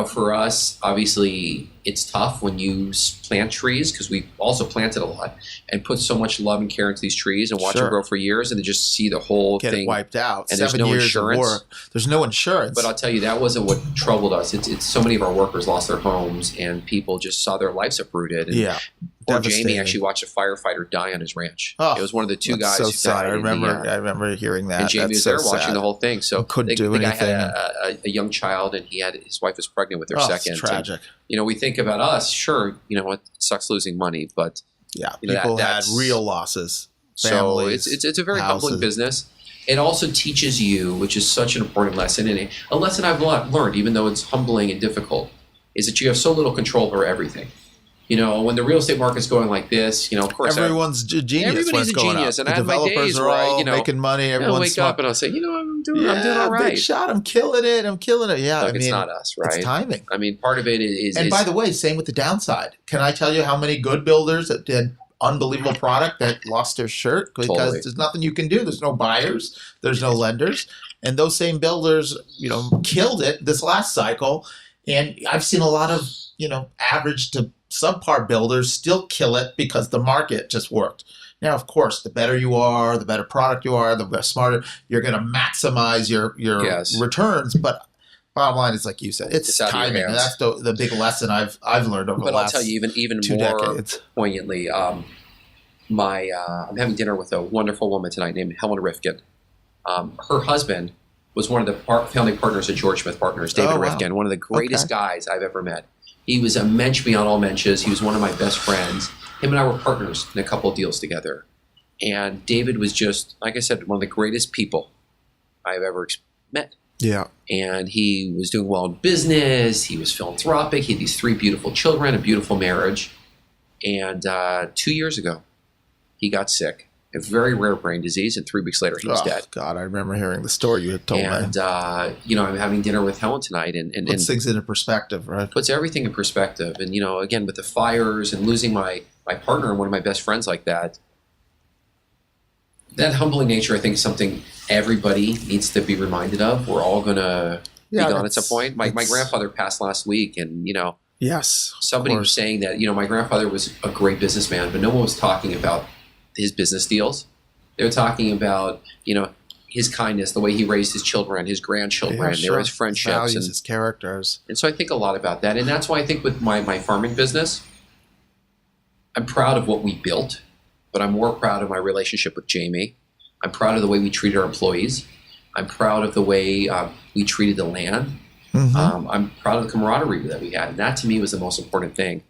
[SPEAKER 2] for us, obviously, it's tough when you plant trees, because we also planted a lot and put so much love and care into these trees and watch them grow for years, and to just see the whole thing
[SPEAKER 1] wiped out.
[SPEAKER 2] And there's no insurance.
[SPEAKER 1] Of work. There's no insurance.
[SPEAKER 2] But I'll tell you, that wasn't what troubled us. It's so many of our workers lost their homes, and people just saw their lives uprooted. And poor Jamie actually watched a firefighter die on his ranch. It was one of the two guys who died.
[SPEAKER 1] I remember hearing that.
[SPEAKER 2] And Jamie was there watching the whole thing. So
[SPEAKER 1] couldn't do anything.
[SPEAKER 2] The guy had a young child, and his wife was pregnant with their second.
[SPEAKER 1] It's tragic.
[SPEAKER 2] And, we think about us. Sure, it sucks losing money, but
[SPEAKER 1] people had real losses.
[SPEAKER 2] Families, so it's a very humbling business. It also teaches you, which is such an important lesson, and a lesson I've learned, even though it's humbling and difficult, is that you have so little control over everything. When the real estate market's going like this, of course,
[SPEAKER 1] everyone's genius.
[SPEAKER 2] Everybody's a genius, and I have my days
[SPEAKER 1] where I, making money. Everyone's
[SPEAKER 2] wake up and I'll say, I'm doing all right.
[SPEAKER 1] Big shot, I'm killing it. Yeah,
[SPEAKER 2] look, it's not us, right?
[SPEAKER 1] It's timing.
[SPEAKER 2] Part of it is.
[SPEAKER 1] And by the way, same with the downside. Can I tell you how many good builders that did unbelievable product that lost their shirt because there's nothing you can do. There's no buyers. There's no lenders, and those same builders, killed it this last cycle. And I've seen a lot of average to subpar builders still kill it because the market just worked. Now, of course, the better you are, the better product you are, the smarter you're going to maximize your returns. But bottom line is, like you said, it's timing, and that's the big lesson I've learned over the last 2 decades. But I'll tell you, even more
[SPEAKER 2] poignantly, I'm having dinner with a wonderful woman tonight named Helen Rifkin. Her husband was one of the founding partners of George Smith Partners, David Rifkin, one of the greatest guys I've ever met. He was a mensch beyond all mensches. He was one of my best friends. Him and I were partners in a couple of deals together. And David was just, like I said, one of the greatest people I've ever met.
[SPEAKER 1] Yeah.
[SPEAKER 2] And he was doing well in business. He was philanthropic. He had these 3 beautiful children, a beautiful marriage. And 2 years ago, he got sick. A very rare brain disease, and 3 weeks later he was dead.
[SPEAKER 1] God, I remember hearing the story you had told me.
[SPEAKER 2] And I'm having dinner with Helen tonight, and
[SPEAKER 1] puts things into perspective, right?
[SPEAKER 2] Puts everything in perspective. And again, with the fires and losing my partner and one of my best friends like that humbling nature, I think, is something everybody needs to be reminded of. We're all gonna be gone at some point. My grandfather passed last week, and
[SPEAKER 1] Yes.
[SPEAKER 2] Somebody was saying that, my grandfather was a great businessman, but no one was talking about his business deals. They were talking about, his kindness, the way he raised his children, his grandchildren, his friendships. His
[SPEAKER 1] values, his characters.
[SPEAKER 2] And so I think a lot about that. And that's why I think with my farming business, I'm proud of what we built, but I'm more proud of my relationship with Jamie. I'm proud of the way we treated our employees. I'm proud of the way we treated the land. Mm-hmm. I'm proud of the camaraderie that we had. And that to me was the most important thing.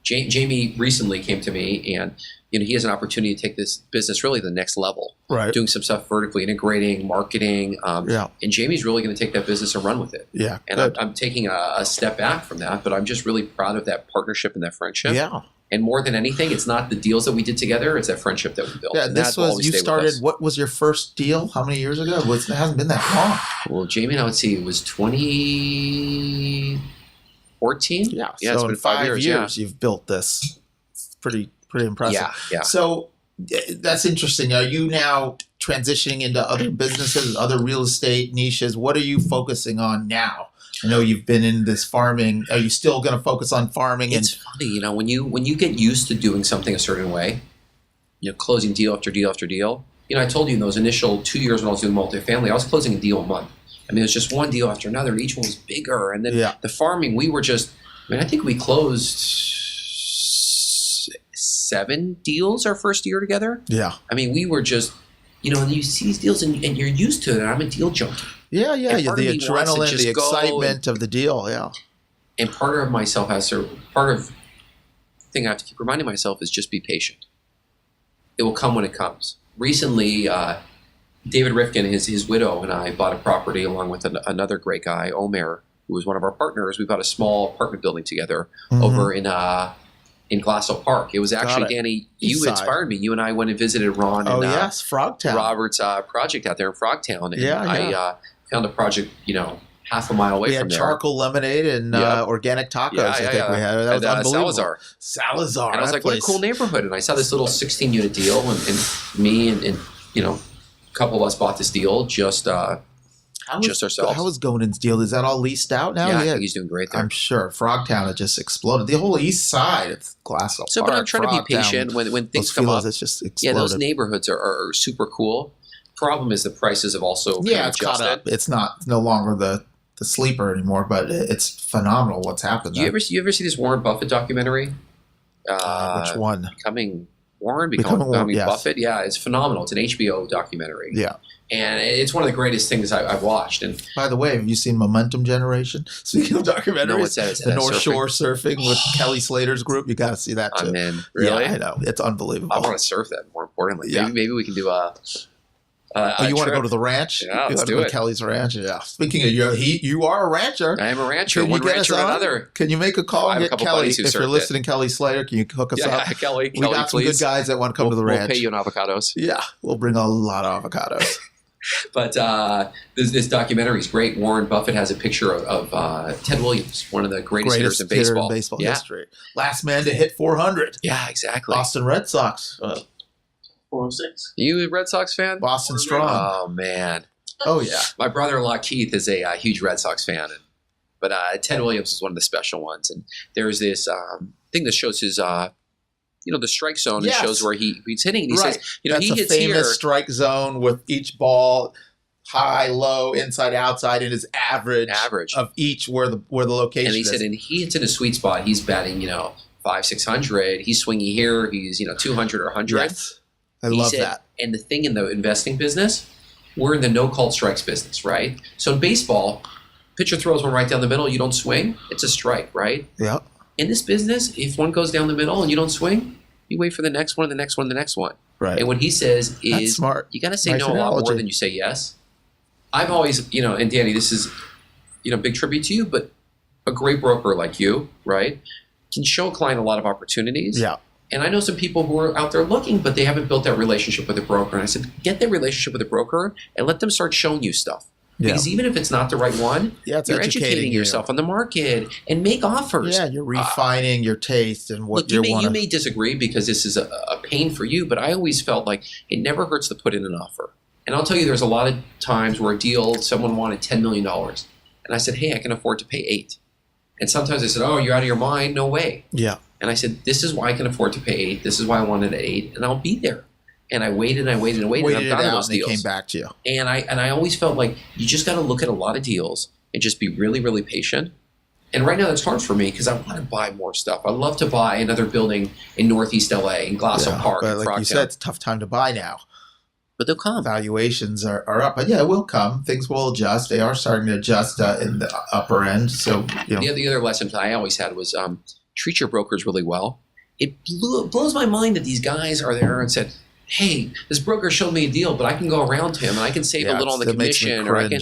[SPEAKER 2] Jamie recently came to me and he has an opportunity to take this business really to the next level.
[SPEAKER 1] Right.
[SPEAKER 2] Doing some stuff vertically integrating, marketing. And Jamie's really going to take that business and run with it.
[SPEAKER 1] Yeah.
[SPEAKER 2] And I'm taking a step back from that, but I'm just really proud of that partnership and that friendship.
[SPEAKER 1] Yeah.
[SPEAKER 2] And more than anything, it's not the deals that we did together, it's that friendship that we built.
[SPEAKER 1] Yeah, you started, what was your first deal? How many years ago? It hasn't been that long.
[SPEAKER 2] Well, Jamie and I would see it was 2014.
[SPEAKER 1] Yeah,
[SPEAKER 2] so
[SPEAKER 1] it's been 5 years you've built this. It's pretty impressive.
[SPEAKER 2] Yeah.
[SPEAKER 1] So that's interesting. Are you now transitioning into other businesses, other real estate niches? What are you focusing on now? I know you've been in this farming. Are you still going to focus on farming?
[SPEAKER 2] It's funny, when you get used to doing something a certain way, closing deal after deal after deal. I told you in those initial 2 years when I was doing multifamily, I was closing a deal a month. I mean, it was just one deal after another, and each one was bigger. And then the farming, we were just, I think we closed 7 deals our first year together.
[SPEAKER 1] Yeah.
[SPEAKER 2] I mean, we were just, and you see these deals and you're used to it. And I'm a deal junkie.
[SPEAKER 1] Yeah. The adrenaline, the excitement of the deal. Yeah.
[SPEAKER 2] And part of myself part of the thing I have to keep reminding myself is just be patient. It will come when it comes. Recently, David Rifkin, his widow, and I bought a property along with another great guy, Omer, who was one of our partners. We bought a small apartment building together over in Glassell Park. It was actually, Danny, you inspired me. You and I went and visited Ron and
[SPEAKER 1] Frogtown.
[SPEAKER 2] Robert's project out there in Frogtown. And I found a project, half a mile away from there.
[SPEAKER 1] We had charcoal lemonade and organic tacos, I think we had. That was unbelievable. Salazar.
[SPEAKER 2] And I was like, what a cool neighborhood. And I saw this little 16-unit deal, and me and a couple of us bought this deal just ourselves.
[SPEAKER 1] How is Gonan's deal? Is that all leased out now?
[SPEAKER 2] Yeah, I think he's doing great there.
[SPEAKER 1] I'm sure. Frogtown, it just exploded. The whole east side, it's Glassell Park.
[SPEAKER 2] But I'm trying to be patient when things come up.
[SPEAKER 1] It's just exploded.
[SPEAKER 2] Yeah, those neighborhoods are super cool. Problem is the prices have also
[SPEAKER 1] it's caught up. It's no longer the sleeper anymore, but it's phenomenal what's happened.
[SPEAKER 2] You ever see this Warren Buffett documentary?
[SPEAKER 1] Which one?
[SPEAKER 2] Becoming Buffett. Yeah, it's phenomenal. It's an HBO documentary.
[SPEAKER 1] Yeah.
[SPEAKER 2] And it's one of the greatest things I've watched. And
[SPEAKER 1] by the way, have you seen Momentum Generation? Speaking of documentaries,
[SPEAKER 2] no, what's that?
[SPEAKER 1] The North Shore Surfing with Kelly Slater's group. You got to see that too.
[SPEAKER 2] I'm in. Really?
[SPEAKER 1] Yeah, I know. It's unbelievable.
[SPEAKER 2] I want to surf that. More importantly, maybe we can do a
[SPEAKER 1] you want to go to the ranch?
[SPEAKER 2] Yeah, let's do it.
[SPEAKER 1] Kelly's ranch. Yeah. Speaking of you are a rancher.
[SPEAKER 2] I am a rancher. One rancher or another.
[SPEAKER 1] Can you make a call and get Kelly? If you're listening, Kelly Slater, can you hook us up?
[SPEAKER 2] Yeah, Kelly.
[SPEAKER 1] We got some good guys that want to come to the ranch.
[SPEAKER 2] We'll pay you in avocados.
[SPEAKER 1] Yeah, we'll bring a lot of avocados.
[SPEAKER 2] But this documentary is great. Warren Buffett has a picture of Ted Williams, one of the greatest hitters in baseball.
[SPEAKER 1] History. Last man to hit 400.
[SPEAKER 2] Yeah, exactly.
[SPEAKER 1] Boston Red Sox.
[SPEAKER 3] 406.
[SPEAKER 2] You a Red Sox fan?
[SPEAKER 1] Boston strong.
[SPEAKER 2] Oh, man.
[SPEAKER 1] Oh, yeah.
[SPEAKER 2] My brother-in-law, Keith, is a huge Red Sox fan. But Ted Williams is one of the special ones. And there's this thing that shows his, the strike zone. Yes. And shows where he's hitting. And he says,
[SPEAKER 1] That's
[SPEAKER 2] he hits
[SPEAKER 1] famous
[SPEAKER 2] here.
[SPEAKER 1] Strike zone with each ball high, low, inside, outside, and his average of each where the location is.
[SPEAKER 2] And he said, and he hits in a sweet spot. He's batting, 500-600. He's swinging here. He's 200 or 100.
[SPEAKER 1] Yes. I love that.
[SPEAKER 2] And the thing in the investing business, we're in the no-called strikes business, right? So in baseball, pitcher throws one right down the middle, you don't swing, it's a strike, right?
[SPEAKER 1] Yeah.
[SPEAKER 2] In this business, if one goes down the middle and you don't swing, you wait for the next one, the next one, the next one.
[SPEAKER 1] Right.
[SPEAKER 2] And what he says is,
[SPEAKER 1] that's smart.
[SPEAKER 2] You got to say no a lot more than you say yes. I've always, and Danny, this is, big tribute to you, but a great broker like you, right, can show a client a lot of opportunities.
[SPEAKER 1] Yeah.
[SPEAKER 2] And I know some people who are out there looking, but they haven't built that relationship with a broker. And I said, get that relationship with a broker and let them start showing you stuff. Yeah. Because even if it's not the right one,
[SPEAKER 1] you're
[SPEAKER 2] educating yourself on the market and make offers.
[SPEAKER 1] Yeah, you're refining your taste and what you want.
[SPEAKER 2] You may disagree because this is a pain for you, but I always felt like it never hurts to put in an offer. And I'll tell you, there's a lot of times where a deal, someone wanted $10 million. And I said, hey, I can afford to pay $8 million. And sometimes they said, "Oh, you're out of your mind." No way.
[SPEAKER 1] Yeah.
[SPEAKER 2] And I said, "This is why I can afford to pay 8. This is why I wanted 8, and I'll be there." And I waited and I waited and waited.
[SPEAKER 1] Waited
[SPEAKER 2] and I'm
[SPEAKER 1] it
[SPEAKER 2] proud of
[SPEAKER 1] out,
[SPEAKER 2] those
[SPEAKER 1] and they
[SPEAKER 2] deals.
[SPEAKER 1] came back to you.
[SPEAKER 2] And I always felt like you just got to look at a lot of deals and just be really, really patient. And right now that's hard for me because I want to buy more stuff. I love to buy another building in Northeast LA, in Glasso Park,
[SPEAKER 1] but
[SPEAKER 2] in
[SPEAKER 1] like
[SPEAKER 2] Frogtown.
[SPEAKER 1] you said, it's a tough time to buy now.
[SPEAKER 2] But they'll come.
[SPEAKER 1] Valuations are up, but yeah, it will come. Things will adjust. They are starting to adjust in the upper end. So
[SPEAKER 2] The other lesson I always had was treat your brokers really well. It blows my mind that these guys are there and said, "Hey, this broker showed me a deal, but I can go around him and I can save a little on the commission." Or I can,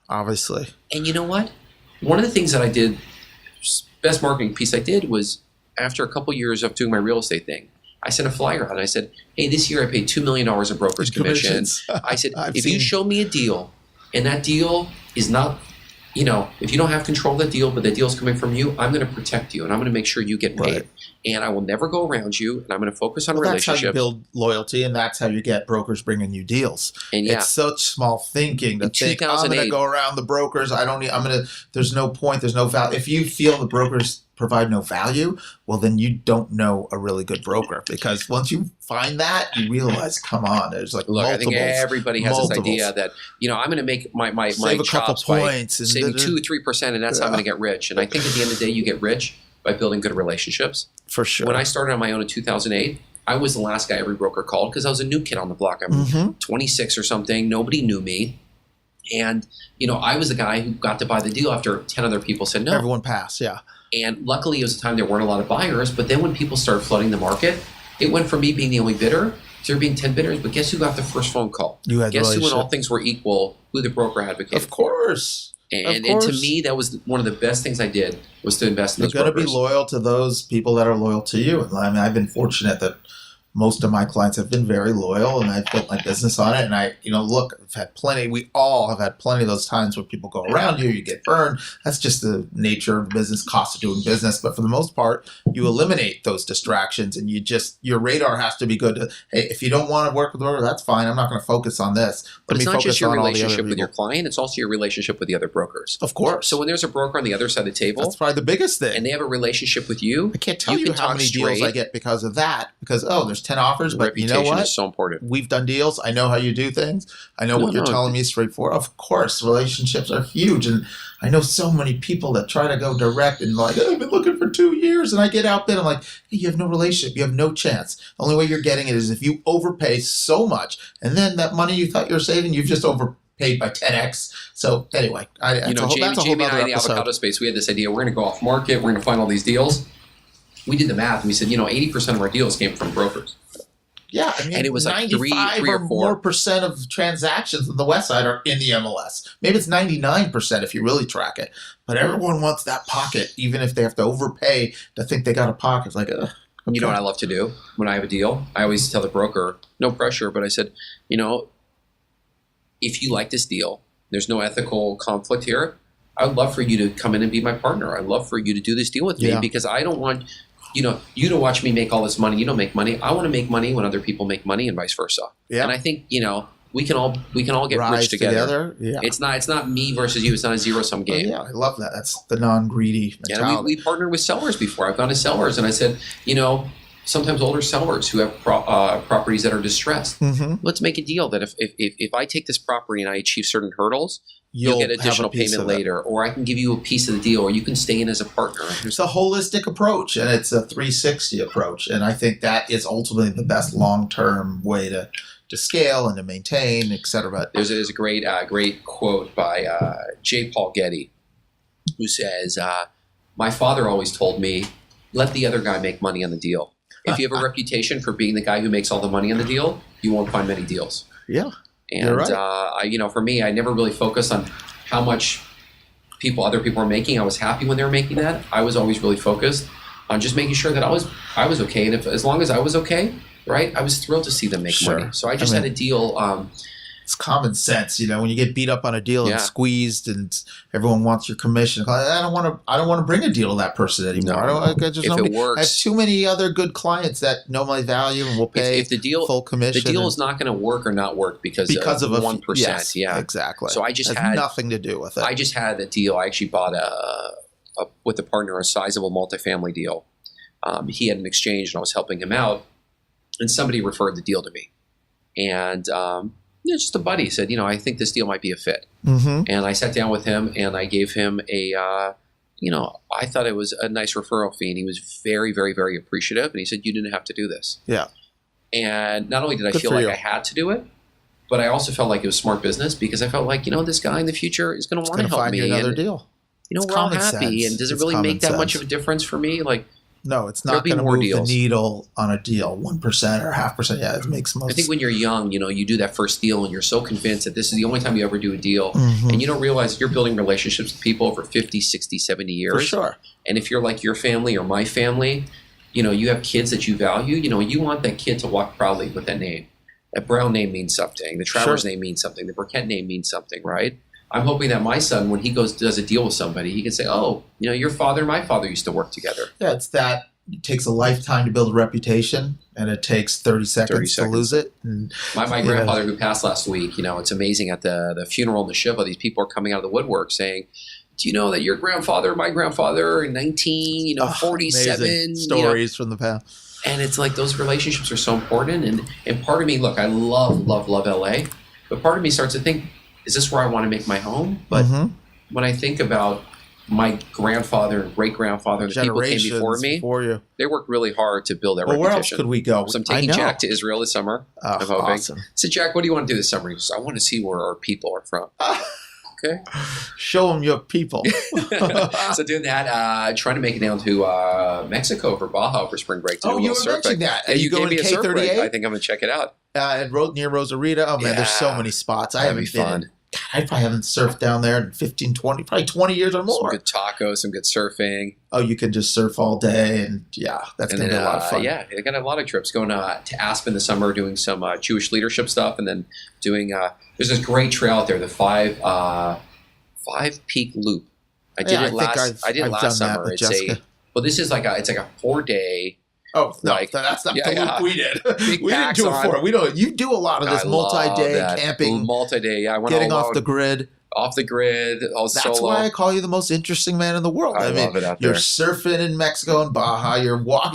[SPEAKER 1] obviously.
[SPEAKER 2] And you know what? One of the things that I did, best marketing piece I did was after a couple years of doing my real estate thing, I sent a flyer out and I said, "Hey, this year I paid $2 million in broker's commissions." I said, if you show me a deal and that deal is not, if you don't have control of that deal, but the deal's coming from you, I'm going to protect you and I'm going to make sure you get paid.
[SPEAKER 1] Right.
[SPEAKER 2] And I will never go around you and I'm going to focus on relationships.
[SPEAKER 1] That's how you build loyalty, and that's how you get brokers bringing you deals.
[SPEAKER 2] And
[SPEAKER 1] it's such small thinking to think, I'm going to go around the brokers. There's no point. There's no value. If you feel the brokers provide no value, well, then you don't know a really good broker, because once you find that, you realize, come on, there's like multiples.
[SPEAKER 2] I think everybody has this idea that, I'm going to make my
[SPEAKER 1] save a couple points
[SPEAKER 2] by saving 2-3%, and that's how I'm going to get rich. And I think at the end of the day, you get rich by building good relationships.
[SPEAKER 1] For sure.
[SPEAKER 2] When I started on my own in 2008, I was the last guy every broker called because I was a new kid on the block. I'm 26 or something. Nobody knew me. And, I was the guy who got to buy the deal after 10 other people said no.
[SPEAKER 1] Everyone passed, yeah.
[SPEAKER 2] And luckily, it was a time there weren't a lot of buyers. But then when people started flooding the market, it went from me being the only bidder to there being 10 bidders. But guess who got the first phone call?
[SPEAKER 1] You had
[SPEAKER 2] Guess who, when all things were equal, who the broker advocated.
[SPEAKER 1] Of course.
[SPEAKER 2] And to me, that was one of the best things I did, was to invest in those brokers.
[SPEAKER 1] You're going to be loyal to those people that are loyal to you. And I mean, I've been fortunate that most of my clients have been very loyal, and I've built my business on it. And I've had plenty. We all have had plenty of those times where people go around you, you get burned. That's just the nature of business, cost of doing business. But for the most part, you eliminate those distractions, and your radar has to be good. Hey, if you don't want to work with the broker, that's fine. I'm not going to focus on this.
[SPEAKER 2] But it's not just your relationship with your client; it's also your relationship with the other brokers.
[SPEAKER 1] Of course.
[SPEAKER 2] So when there's a broker on the other side of the table,
[SPEAKER 1] that's probably the biggest thing,
[SPEAKER 2] and they have a relationship with you,
[SPEAKER 1] I can't tell you how many deals I get because of that. Because there's 10 offers, but you know what?
[SPEAKER 2] Is so important.
[SPEAKER 1] We've done deals. I know how you do things. I know what you're telling me is straightforward. Of course, relationships are huge. And I know so many people that try to go direct and like, I've been looking for 2 years and I get outbid. I'm like, hey, you have no relationship. You have no chance. The only way you're getting it is if you overpay so much. And then that money you thought you were saving, you've just overpaid by 10x. So anyway, that's a whole
[SPEAKER 2] Jamie and I in the
[SPEAKER 1] episode.
[SPEAKER 2] avocado space, we had this idea, we're going to go off market. We're going to find all these deals. We did the math and we said, 80% of our deals came from brokers.
[SPEAKER 1] Yeah, I mean,
[SPEAKER 2] and it was like
[SPEAKER 1] 95
[SPEAKER 2] 3 or 4
[SPEAKER 1] more percent of transactions on the West Side are in the MLS. Maybe it's 99% if you really track it. But everyone wants that pocket, even if they have to overpay to think they got a pocket. It's like, okay.
[SPEAKER 2] You know what I love to do when I have a deal? I always tell the broker, no pressure, but I said, if you like this deal, there's no ethical conflict here. I would love for you to come in and be my partner. I'd love for you to do this deal with me because I don't want you to watch me make all this money. You don't make money. I want to make money when other people make money, and vice versa. Yeah. And I think we can all get rich together.
[SPEAKER 1] Yeah.
[SPEAKER 2] It's not me versus you. It's not a zero-sum game.
[SPEAKER 1] Yeah, I love that. That's the non-greedy mentality.
[SPEAKER 2] And we partnered with sellers before. I've gone to sellers and I said, sometimes older sellers who have properties that are distressed. Mm-hmm. Let's make a deal that if I take this property and I achieve certain hurdles, you'll get additional payment later, or I can give you a piece of the deal, or you can stay in as a partner.
[SPEAKER 1] It's a holistic approach, and it's a 360 approach, and I think that is ultimately the best long-term way to scale and to maintain, et cetera.
[SPEAKER 2] There's a great quote by J. Paul Getty, who says, "My father always told me, let the other guy make money on the deal. If you have a reputation for being the guy who makes all the money on the deal, you won't find many deals."
[SPEAKER 1] Yeah.
[SPEAKER 2] And
[SPEAKER 1] you're right.
[SPEAKER 2] For me, I never really focused on how much other people were making. I was happy when they were making that. I was always really focused on just making sure that I was okay, and as long as I was okay, right, I was thrilled to see them make money. So I just had a deal.
[SPEAKER 1] It's common sense, when you get beat up on a deal and squeezed, and everyone wants your commission. I don't want to bring a deal to that person anymore.
[SPEAKER 2] It works,
[SPEAKER 1] I have too many other good clients that know my value and will pay full commission.
[SPEAKER 2] The deal is not going to work or not work because of 1%.
[SPEAKER 1] Yes,
[SPEAKER 2] yeah,
[SPEAKER 1] exactly.
[SPEAKER 2] So I just had
[SPEAKER 1] nothing to do with it.
[SPEAKER 2] I just had a deal. I actually bought with a partner a sizable multifamily deal. He had an exchange, and I was helping him out, and somebody referred the deal to me. And just a buddy said, I think this deal might be a fit.
[SPEAKER 1] Mm-hmm.
[SPEAKER 2] And I sat down with him, and I gave him I thought it was a nice referral fee, and he was very, very, very appreciative. And he said, "You didn't have to do this."
[SPEAKER 1] Yeah.
[SPEAKER 2] And not only did I
[SPEAKER 1] Good
[SPEAKER 2] feel
[SPEAKER 1] for
[SPEAKER 2] like
[SPEAKER 1] you.
[SPEAKER 2] I had to do it, but I also felt like it was smart business, because I felt like, this guy in the future is going to want to help
[SPEAKER 1] find
[SPEAKER 2] me.
[SPEAKER 1] you another
[SPEAKER 2] And,
[SPEAKER 1] deal.
[SPEAKER 2] we're all
[SPEAKER 1] common
[SPEAKER 2] happy.
[SPEAKER 1] sense.
[SPEAKER 2] And does it
[SPEAKER 1] It's
[SPEAKER 2] really
[SPEAKER 1] common
[SPEAKER 2] make that much
[SPEAKER 1] sense.
[SPEAKER 2] of a difference for me? Like,
[SPEAKER 1] No, it's
[SPEAKER 2] There'll
[SPEAKER 1] not
[SPEAKER 2] be
[SPEAKER 1] going to
[SPEAKER 2] more
[SPEAKER 1] move
[SPEAKER 2] deals.
[SPEAKER 1] the needle on a deal, 1% or 0.5%. Yeah, it makes most.
[SPEAKER 2] I think when you're young, you do that first deal and you're so convinced that this is the only time you ever do a deal.
[SPEAKER 1] Mhm.
[SPEAKER 2] And you don't realize you're building relationships with people over 50, 60, 70 years.
[SPEAKER 1] For sure.
[SPEAKER 2] And if you're like your family or my family, you have kids that you value, you want that kid to walk proudly with that name. That Brown name means something. The Travers
[SPEAKER 1] Sure.
[SPEAKER 2] name means something. The Burkett name means something, right? I'm hoping that my son, when he does a deal with somebody, he can say, "Oh, your father and my father used to work together."
[SPEAKER 1] Yeah, it's that. It takes a lifetime to build a reputation, and it takes 30 seconds to lose it. And,
[SPEAKER 2] My grandfather who passed last week, it's amazing at the funeral in the Shiva, these people are coming out of the woodwork saying, "Do you know that your grandfather and my grandfather in 1947?
[SPEAKER 1] amazing stories from the past.
[SPEAKER 2] And it's like those relationships are so important. And part of me, look, I love LA, but part of me starts to think, is this where I want to make my home? But when I think about my grandfather and great-grandfather and the people who came before me, they worked really hard to build that reputation.
[SPEAKER 1] Where else could we go?
[SPEAKER 2] So I'm taking Jack to Israel this summer.
[SPEAKER 1] Oh,
[SPEAKER 2] I'm hoping.
[SPEAKER 1] awesome.
[SPEAKER 2] I said, "Jack, what do you want to do this summer?" He goes, "I want to see where our people are from." Okay.
[SPEAKER 1] Show them your people.
[SPEAKER 2] So doing that, trying to make it down to Mexico for Baja for spring break. To do a
[SPEAKER 1] You
[SPEAKER 2] little
[SPEAKER 1] were
[SPEAKER 2] surfing.
[SPEAKER 1] mentioning that.
[SPEAKER 2] Yeah, you
[SPEAKER 1] going
[SPEAKER 2] gave me
[SPEAKER 1] to
[SPEAKER 2] a surf break.
[SPEAKER 1] K38?
[SPEAKER 2] I think I'm going to check it out.
[SPEAKER 1] And near Rosarita. Oh, man, there's so many spots. I
[SPEAKER 2] That'd be
[SPEAKER 1] haven't been.
[SPEAKER 2] fun.
[SPEAKER 1] God, I probably haven't surfed down there in 15, 20, probably 20 years or
[SPEAKER 2] Some
[SPEAKER 1] more.
[SPEAKER 2] good tacos, some good surfing.
[SPEAKER 1] Oh, you can just surf all day. And that's going to be a lot of fun.
[SPEAKER 2] Yeah, I got a lot of trips going to Aspen this summer, doing some Jewish leadership stuff, and then doing. There's this great trail out there, the Five Peak Loop. I did it last summer. It's this is it's like a 4-day.
[SPEAKER 1] Oh no,
[SPEAKER 2] Like,
[SPEAKER 1] that's not
[SPEAKER 2] yeah,
[SPEAKER 1] the loop we did.
[SPEAKER 2] Big
[SPEAKER 1] We didn't
[SPEAKER 2] packs
[SPEAKER 1] do it
[SPEAKER 2] on.
[SPEAKER 1] for it. We don't. You do a lot of this
[SPEAKER 2] I love
[SPEAKER 1] multi-day
[SPEAKER 2] that.
[SPEAKER 1] camping,
[SPEAKER 2] Multi-day. Yeah, I went
[SPEAKER 1] getting
[SPEAKER 2] all
[SPEAKER 1] off
[SPEAKER 2] alone,
[SPEAKER 1] the grid.
[SPEAKER 2] off the grid, all
[SPEAKER 1] That's
[SPEAKER 2] solo.
[SPEAKER 1] why I call you the most interesting man in the world.
[SPEAKER 2] I love it out
[SPEAKER 1] you're
[SPEAKER 2] there.
[SPEAKER 1] surfing in Mexico and Baja. You're going off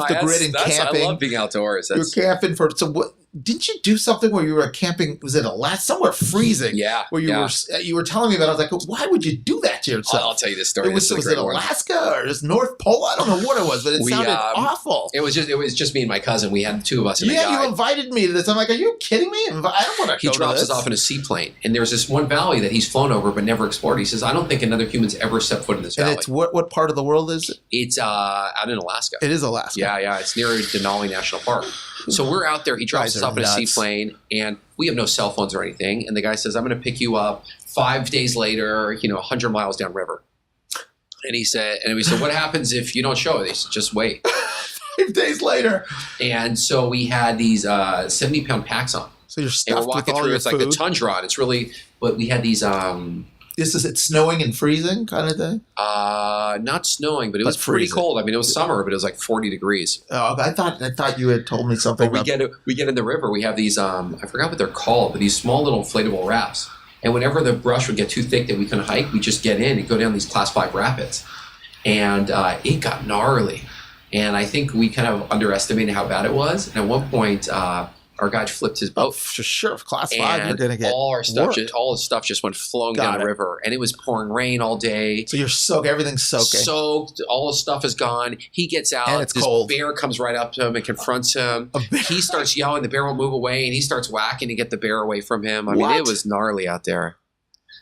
[SPEAKER 1] the grid and camping.
[SPEAKER 2] I love being outdoors.
[SPEAKER 1] You're camping for. So what? Didn't you do something where you were camping? Was it Alaska? Somewhere freezing.
[SPEAKER 2] Yeah.
[SPEAKER 1] Where you were telling me about. I was like, why would you do that to yourself?
[SPEAKER 2] I'll tell you this story.
[SPEAKER 1] Was it Alaska or just North Pole? I don't know what it was, but it sounded awful.
[SPEAKER 2] It was just me and my cousin. We had the two of us. And a
[SPEAKER 1] Yeah,
[SPEAKER 2] guy.
[SPEAKER 1] you invited me to this. I'm like, are you kidding me? I don't want to.
[SPEAKER 2] He drops us off in a seaplane, and there's this one valley that he's flown over but never explored. He says, "I don't think another human's ever set foot in this valley."
[SPEAKER 1] And it's what part of the world is it?
[SPEAKER 2] It's out in Alaska.
[SPEAKER 1] It is Alaska.
[SPEAKER 2] Yeah. It's near Denali National Park. So we're out there. He drops us off in a seaplane, and we have no cell phones or anything. And the guy says, "I'm going to pick you up 5 days later, 100 miles downriver." And we said, "What happens if you don't show it?" He said, "Just wait."
[SPEAKER 1] 5 days later.
[SPEAKER 2] And so we had these 70-pound packs on.
[SPEAKER 1] So you're
[SPEAKER 2] And
[SPEAKER 1] stuffed
[SPEAKER 2] we're walking
[SPEAKER 1] with all
[SPEAKER 2] through.
[SPEAKER 1] your
[SPEAKER 2] It's like
[SPEAKER 1] food.
[SPEAKER 2] the tundra. And it's really, but we had these.
[SPEAKER 1] It snowing and freezing kind of thing?
[SPEAKER 2] Not snowing, but it was
[SPEAKER 1] But
[SPEAKER 2] pretty
[SPEAKER 1] freezing.
[SPEAKER 2] cold. I mean, it was summer, but it was like 40 degrees.
[SPEAKER 1] Oh, I thought you had told me something.
[SPEAKER 2] But we get in the river. We have these. I forgot what they're called, but these small little inflatable rafts. And whenever the brush would get too thick that we couldn't hike, we just get in and go down these Class 5 rapids. And it got gnarly. And I think we kind of underestimated how bad it was. And at one point, our guy flipped his boat.
[SPEAKER 1] For sure. Class 5, you're going to get
[SPEAKER 2] all the stuff just went flowing down the
[SPEAKER 1] it.
[SPEAKER 2] river. And it was pouring rain all day.
[SPEAKER 1] So you're soaked. Everything's soaking.
[SPEAKER 2] Soaked. All the stuff is gone. He gets out.
[SPEAKER 1] And it's
[SPEAKER 2] this
[SPEAKER 1] cold.
[SPEAKER 2] bear comes right up to him and confronts him. He starts yelling. The bear will move away. And he starts whacking to get the bear away from him. I mean, it was gnarly out there.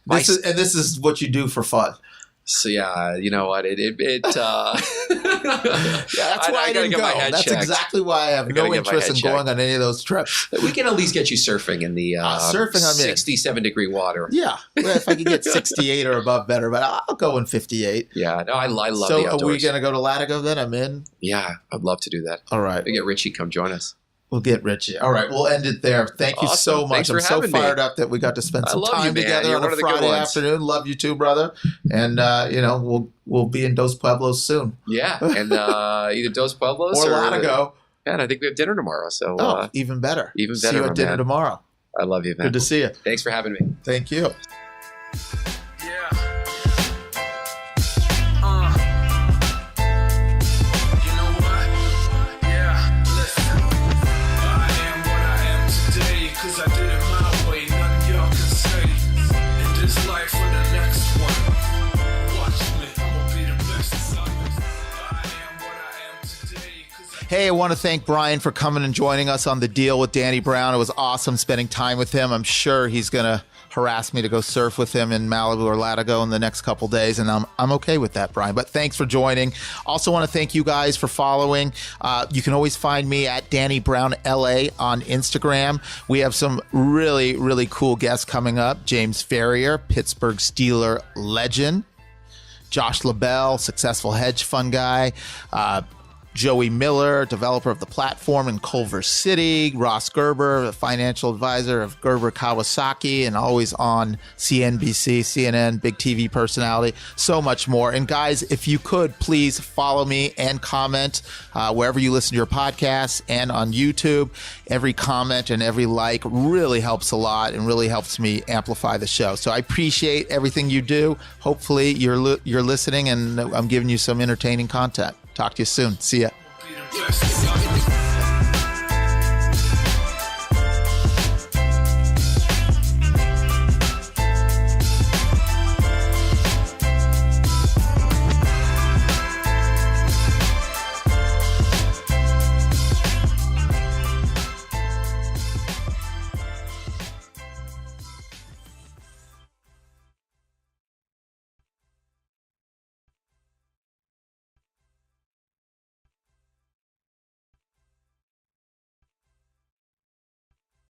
[SPEAKER 1] This is what you do for fun.
[SPEAKER 2] So yeah, you know what?
[SPEAKER 1] Yeah, that's why I didn't go. That's exactly why I have no interest in going on any of those trips.
[SPEAKER 2] We can at least get you surfing in the
[SPEAKER 1] surfing. I'm
[SPEAKER 2] 67-degree water.
[SPEAKER 1] Yeah, well, if I could get 68 or above, better. But I'll go in 58.
[SPEAKER 2] Yeah, no, I love the
[SPEAKER 1] So
[SPEAKER 2] outdoors.
[SPEAKER 1] are we going to go to Latigo then? I'm in.
[SPEAKER 2] Yeah, I'd love to do that.
[SPEAKER 1] All right,
[SPEAKER 2] We get Richie come join us.
[SPEAKER 1] we'll get Richie. All right, we'll end it there. Thank you so much.
[SPEAKER 2] Thanks for
[SPEAKER 1] I'm so
[SPEAKER 2] having me.
[SPEAKER 1] fired up that we got to spend some
[SPEAKER 2] love you,
[SPEAKER 1] time
[SPEAKER 2] man.
[SPEAKER 1] together
[SPEAKER 2] You're
[SPEAKER 1] on
[SPEAKER 2] one
[SPEAKER 1] a
[SPEAKER 2] of the good
[SPEAKER 1] Friday
[SPEAKER 2] ones.
[SPEAKER 1] afternoon. Love you too, brother. And we'll be in Dos Pueblos soon.
[SPEAKER 2] Yeah, and either Dos Pueblos
[SPEAKER 1] or Latigo.
[SPEAKER 2] Yeah, and I think we have dinner tomorrow. So
[SPEAKER 1] even better.
[SPEAKER 2] Even
[SPEAKER 1] See
[SPEAKER 2] better,
[SPEAKER 1] you
[SPEAKER 2] my
[SPEAKER 1] at dinner
[SPEAKER 2] man.
[SPEAKER 1] tomorrow.
[SPEAKER 2] I love you, man.
[SPEAKER 1] Good to see you.
[SPEAKER 2] Thanks for having me.
[SPEAKER 1] Thank you.
[SPEAKER 3] Yeah.
[SPEAKER 1] Hey, I want to thank Bryan for coming and joining us on The Deal with Danny Brown. It was awesome spending time with him. I'm sure he's going to harass me to go surf with him in Malibu or Latigo in the next couple days, and I'm okay with that, Bryan. But thanks for joining. Also want to thank you guys for following. You can always find me at Danny Brown LA on Instagram. We have some really, really cool guests coming up. James Ferrier, Pittsburgh Steeler legend. Josh LaBelle, successful hedge fund guy. Joey Miller, developer of the platform in Culver City. Ross Gerber, the financial advisor of Gerber Kawasaki and always on CNBC, CNN, big TV personality, so much more. And guys, if you could, please follow me and comment wherever you listen to your podcasts and on YouTube. Every comment and every like really helps a lot and really helps me amplify the show. So I appreciate everything you do. Hopefully you're listening and I'm giving you some entertaining content. Talk to you soon. See ya.